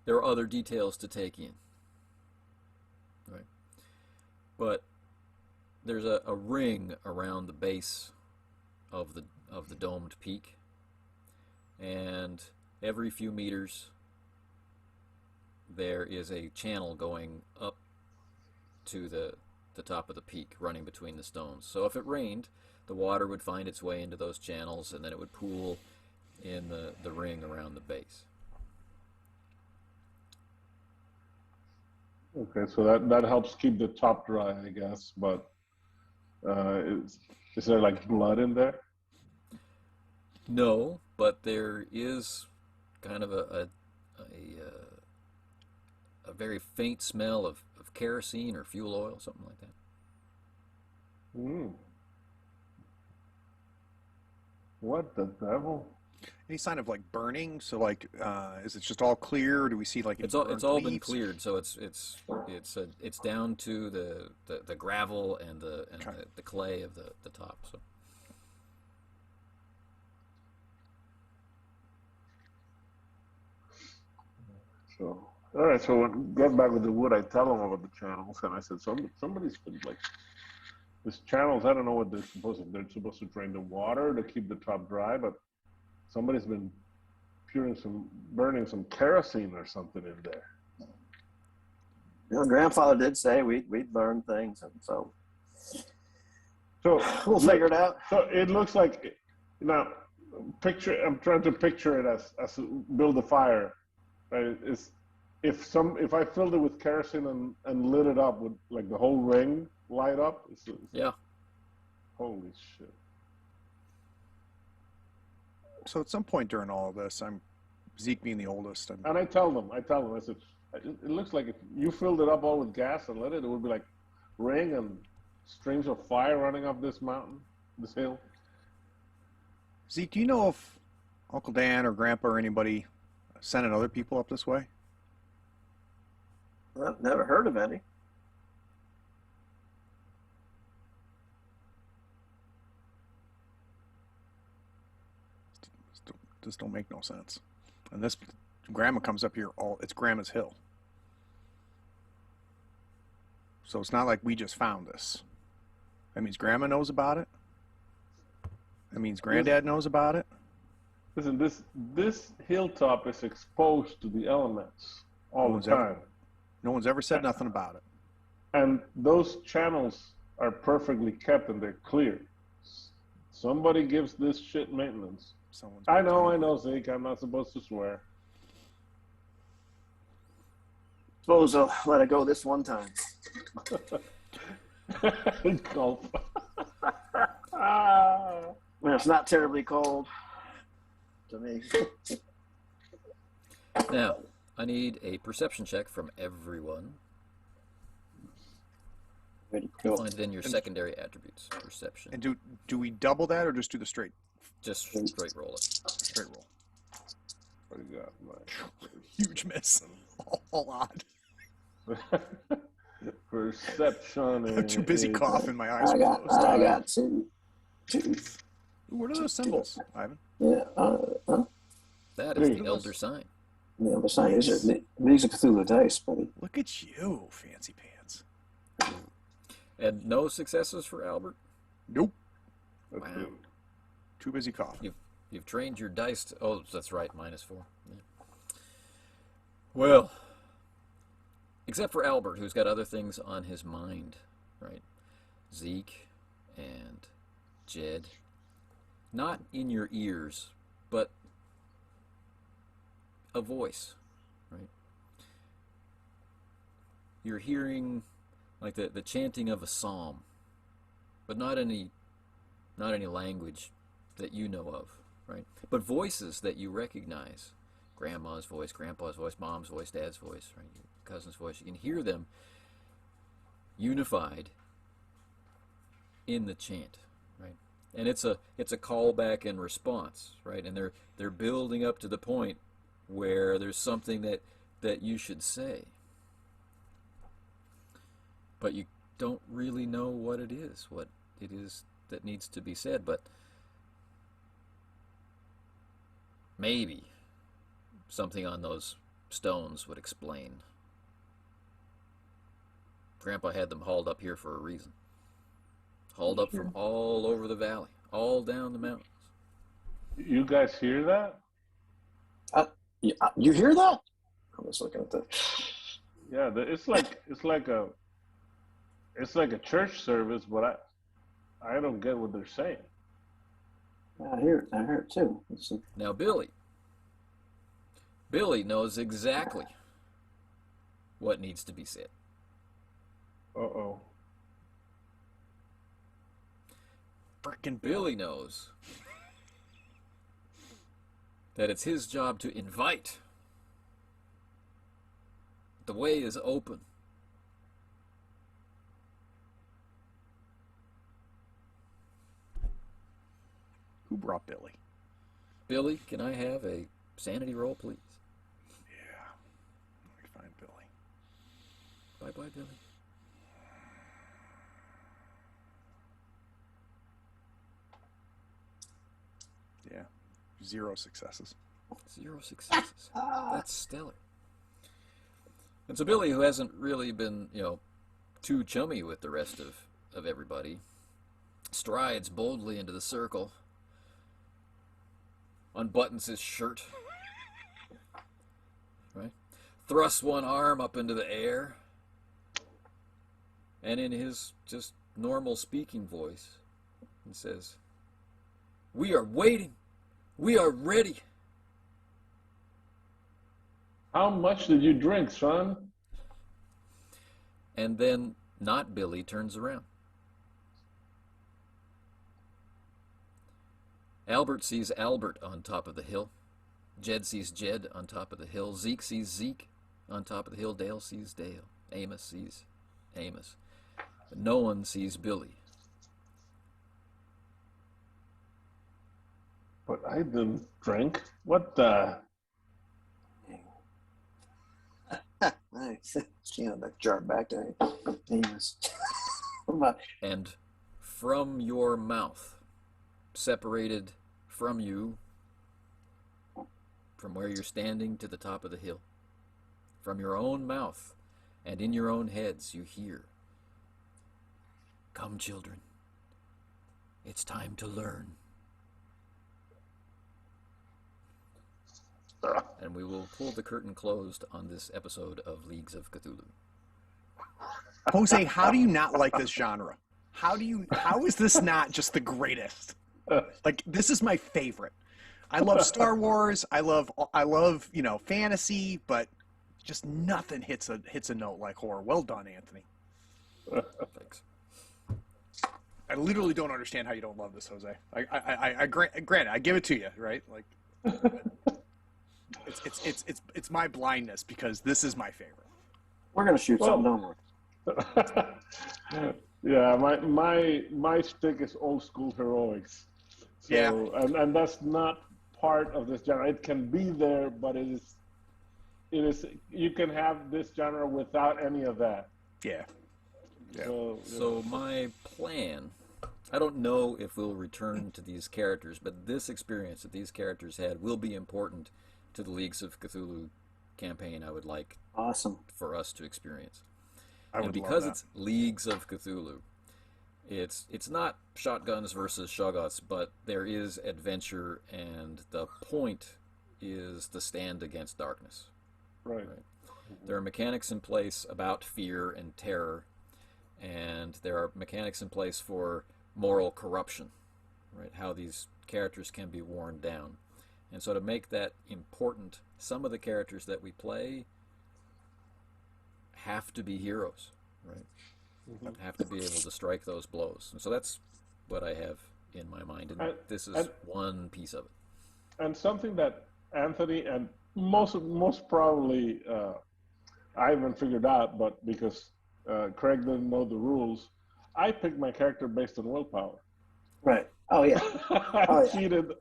there are other details to take in. Right? But there's a ring around the base of the domed peak, and every few meters there is a channel going up to the top of the peak, running between the stones. So if it rained, the water would find its way into those channels, and then it would pool in the ring around the base. Okay, so that helps keep the top dry, I guess. But is there like blood in there? No, but there is kind of a very faint smell of kerosene or fuel oil, something like that. What the devil? Any sign of like burning? So like, is it just all clear? Or do we see like It's all been leaves? cleared, so it's down to the gravel and the clay of the top. So all right, so when get back with the wood, I tell them about the channels, and I said somebody's been like this channels. I don't know what they're supposed to. They're supposed to drain the water to keep the top dry, but somebody's been burning some kerosene or something in there. You know, grandfather did say we'd learn things, and so So We'll figure it out. So it looks like now. I'm trying to picture it as build a fire. Right? If I filled it with kerosene and lit it up, would like the whole ring light up? Yeah. Holy shit. So at some point during all of this, I'm Zeke being the oldest. And I tell them, I said, it looks like if you filled it up all with gas and lit it, it would be like ring and strings of fire running up this mountain, this hill. Zeke, do you know if Uncle Dan or Grandpa or anybody sending other people up this way? I've never heard of any. This don't make no sense. And this Grandma comes up here it's Grandma's hill. So it's not like we just found this. That means Grandma knows about it. That means Granddad knows about it. Listen, this hilltop is exposed to the elements all the time. No one's ever said nothing about it. And those channels are perfectly kept and they're clear. Somebody gives this shit maintenance. I know, Zeke. I'm not supposed to swear. Suppose I'll let it go this one time. Gulp. Well, it's not terribly cold to me. Now, I need a perception check from everyone. Ready to go. Find it in your secondary attributes. Perception. And do we double that or just do the straight? Just straight roll it. Straight roll. What do you got, Mike? Huge miss. All odd. Perception. I'm too busy coughing. My eyes I are got closed. two. What are those symbols, Ivan? Yeah. That is the Elder Sign. The other sign is Leagues of Cthulhu dice, buddy. Look at you, fancy pants. And no successes for Albert? Nope. Wow. Too busy coughing. You've trained your dice to... Oh, that's right, -4. Yeah. Well, except for Albert, who's got other things on his mind, right? Zeke and Jed. Not in your ears, but a voice, right? You're hearing like the chanting of a psalm, but not any language that you know of, right? But voices that you recognize. Grandma's voice, Grandpa's voice, Mom's voice, Dad's voice, right? Your cousin's voice. You can hear them unified in the chant, right? And it's a callback and response, right? And they're building up to the point where there's something that you should say, but you don't really know what it is that needs to be said. But maybe something on those stones would explain. Grandpa had them hauled up here for a reason. Hauled up from all over the valley, all down the mountains. You guys hear that? You hear that? I was looking at that. Yeah, it's like a church service, but I don't get what they're saying. I hear it too. Now Billy knows exactly what needs to be said. Uh-oh. Frickin' Billy knows that it's his job to invite. The way is open. Who brought Billy? Billy, can I have a sanity roll, please? Yeah. Let me find Billy. Bye-bye, Billy. Yeah. 0 successes. 0 successes. That's stellar. And so Billy, who hasn't really been, too chummy with the rest of everybody, strides boldly into the circle, unbuttons his shirt, right? Thrusts one arm up into the air, and in his just normal speaking voice, and says, "We are waiting. We are ready." How much did you drink, son? And then not Billy turns around. Albert sees Albert on top of the hill. Jed sees Jed on top of the hill. Zeke sees Zeke on top of the hill. Dale sees Dale. Amos sees Amos. But no one sees Billy. But I didn't drink. What the? Nice. That jar back to Amos. And from your mouth, separated from you, from where you're standing to the top of the hill, from your own mouth and in your own heads, you hear, "Come, children, it's time to learn." And we will pull the curtain closed on this episode of Leagues of Cthulhu. Jose, how do you not like this genre? How is this not just the greatest? Like, this is my favorite. I love Star Wars. I love fantasy, but just nothing hits a note like horror. Well done, Anthony. Thanks. I literally don't understand how you don't love this, Jose. I granted, I give it to you, right? Like, it's my blindness because this is my favorite. We're gonna shoot something, don't worry. Yeah, my stick is old school heroics. So, Yeah. and that's not part of this genre. It can be there, but it is you can have this genre without any of that. Yeah. So my plan, I don't know if we'll return to these characters, but this experience that these characters had will be important to the Leagues of Cthulhu campaign I would like for us to experience. And because it's Leagues of Cthulhu, it's not shotguns versus shoggoths, but there is adventure, and the point is the stand against darkness. Right. There are mechanics in place about fear and terror, and there are mechanics in place for moral corruption, right? How these characters can be worn down. And so to make that important, some of the characters that we play have to be heroes, right? Mm-hmm. Have to be able to strike those blows. And so that's what I have in my mind, and this is one piece of it. And something that Anthony and most probably I haven't figured out, but because Craig didn't know the rules, I picked my character based on willpower. Right. Oh yeah. I cheated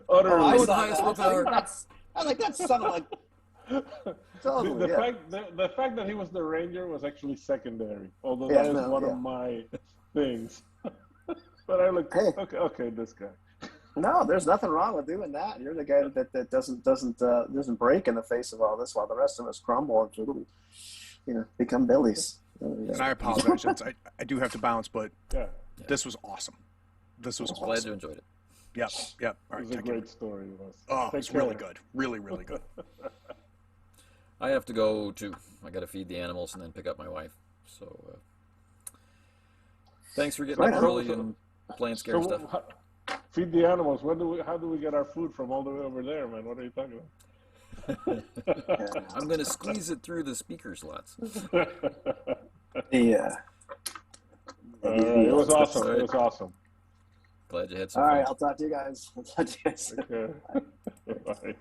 utterly. I was the highest willpower. I like that sounded like. The fact that he was the ranger was actually secondary, although that is one of my things. But I look, okay, this guy. No, there's nothing wrong with doing that. You're the guy that doesn't break in the face of all this, while the rest of us crumble and become Billies. And I apologize. I do have to bounce, but this was awesome. This was awesome. Glad you enjoyed it. Yep. All right, it was a great story. It's really good. Really, really good. I have to go too. I got to feed the animals and then pick up my wife. So thanks for getting up early and playing scary stuff. Feed the animals. How do we get our food from all the way over there, man? What are you talking about? I'm going to squeeze it through the speaker slots. Yeah. It was awesome. It was awesome. Glad you had some fun. fun. All right, I'll talk to you guys. Okay. Bye.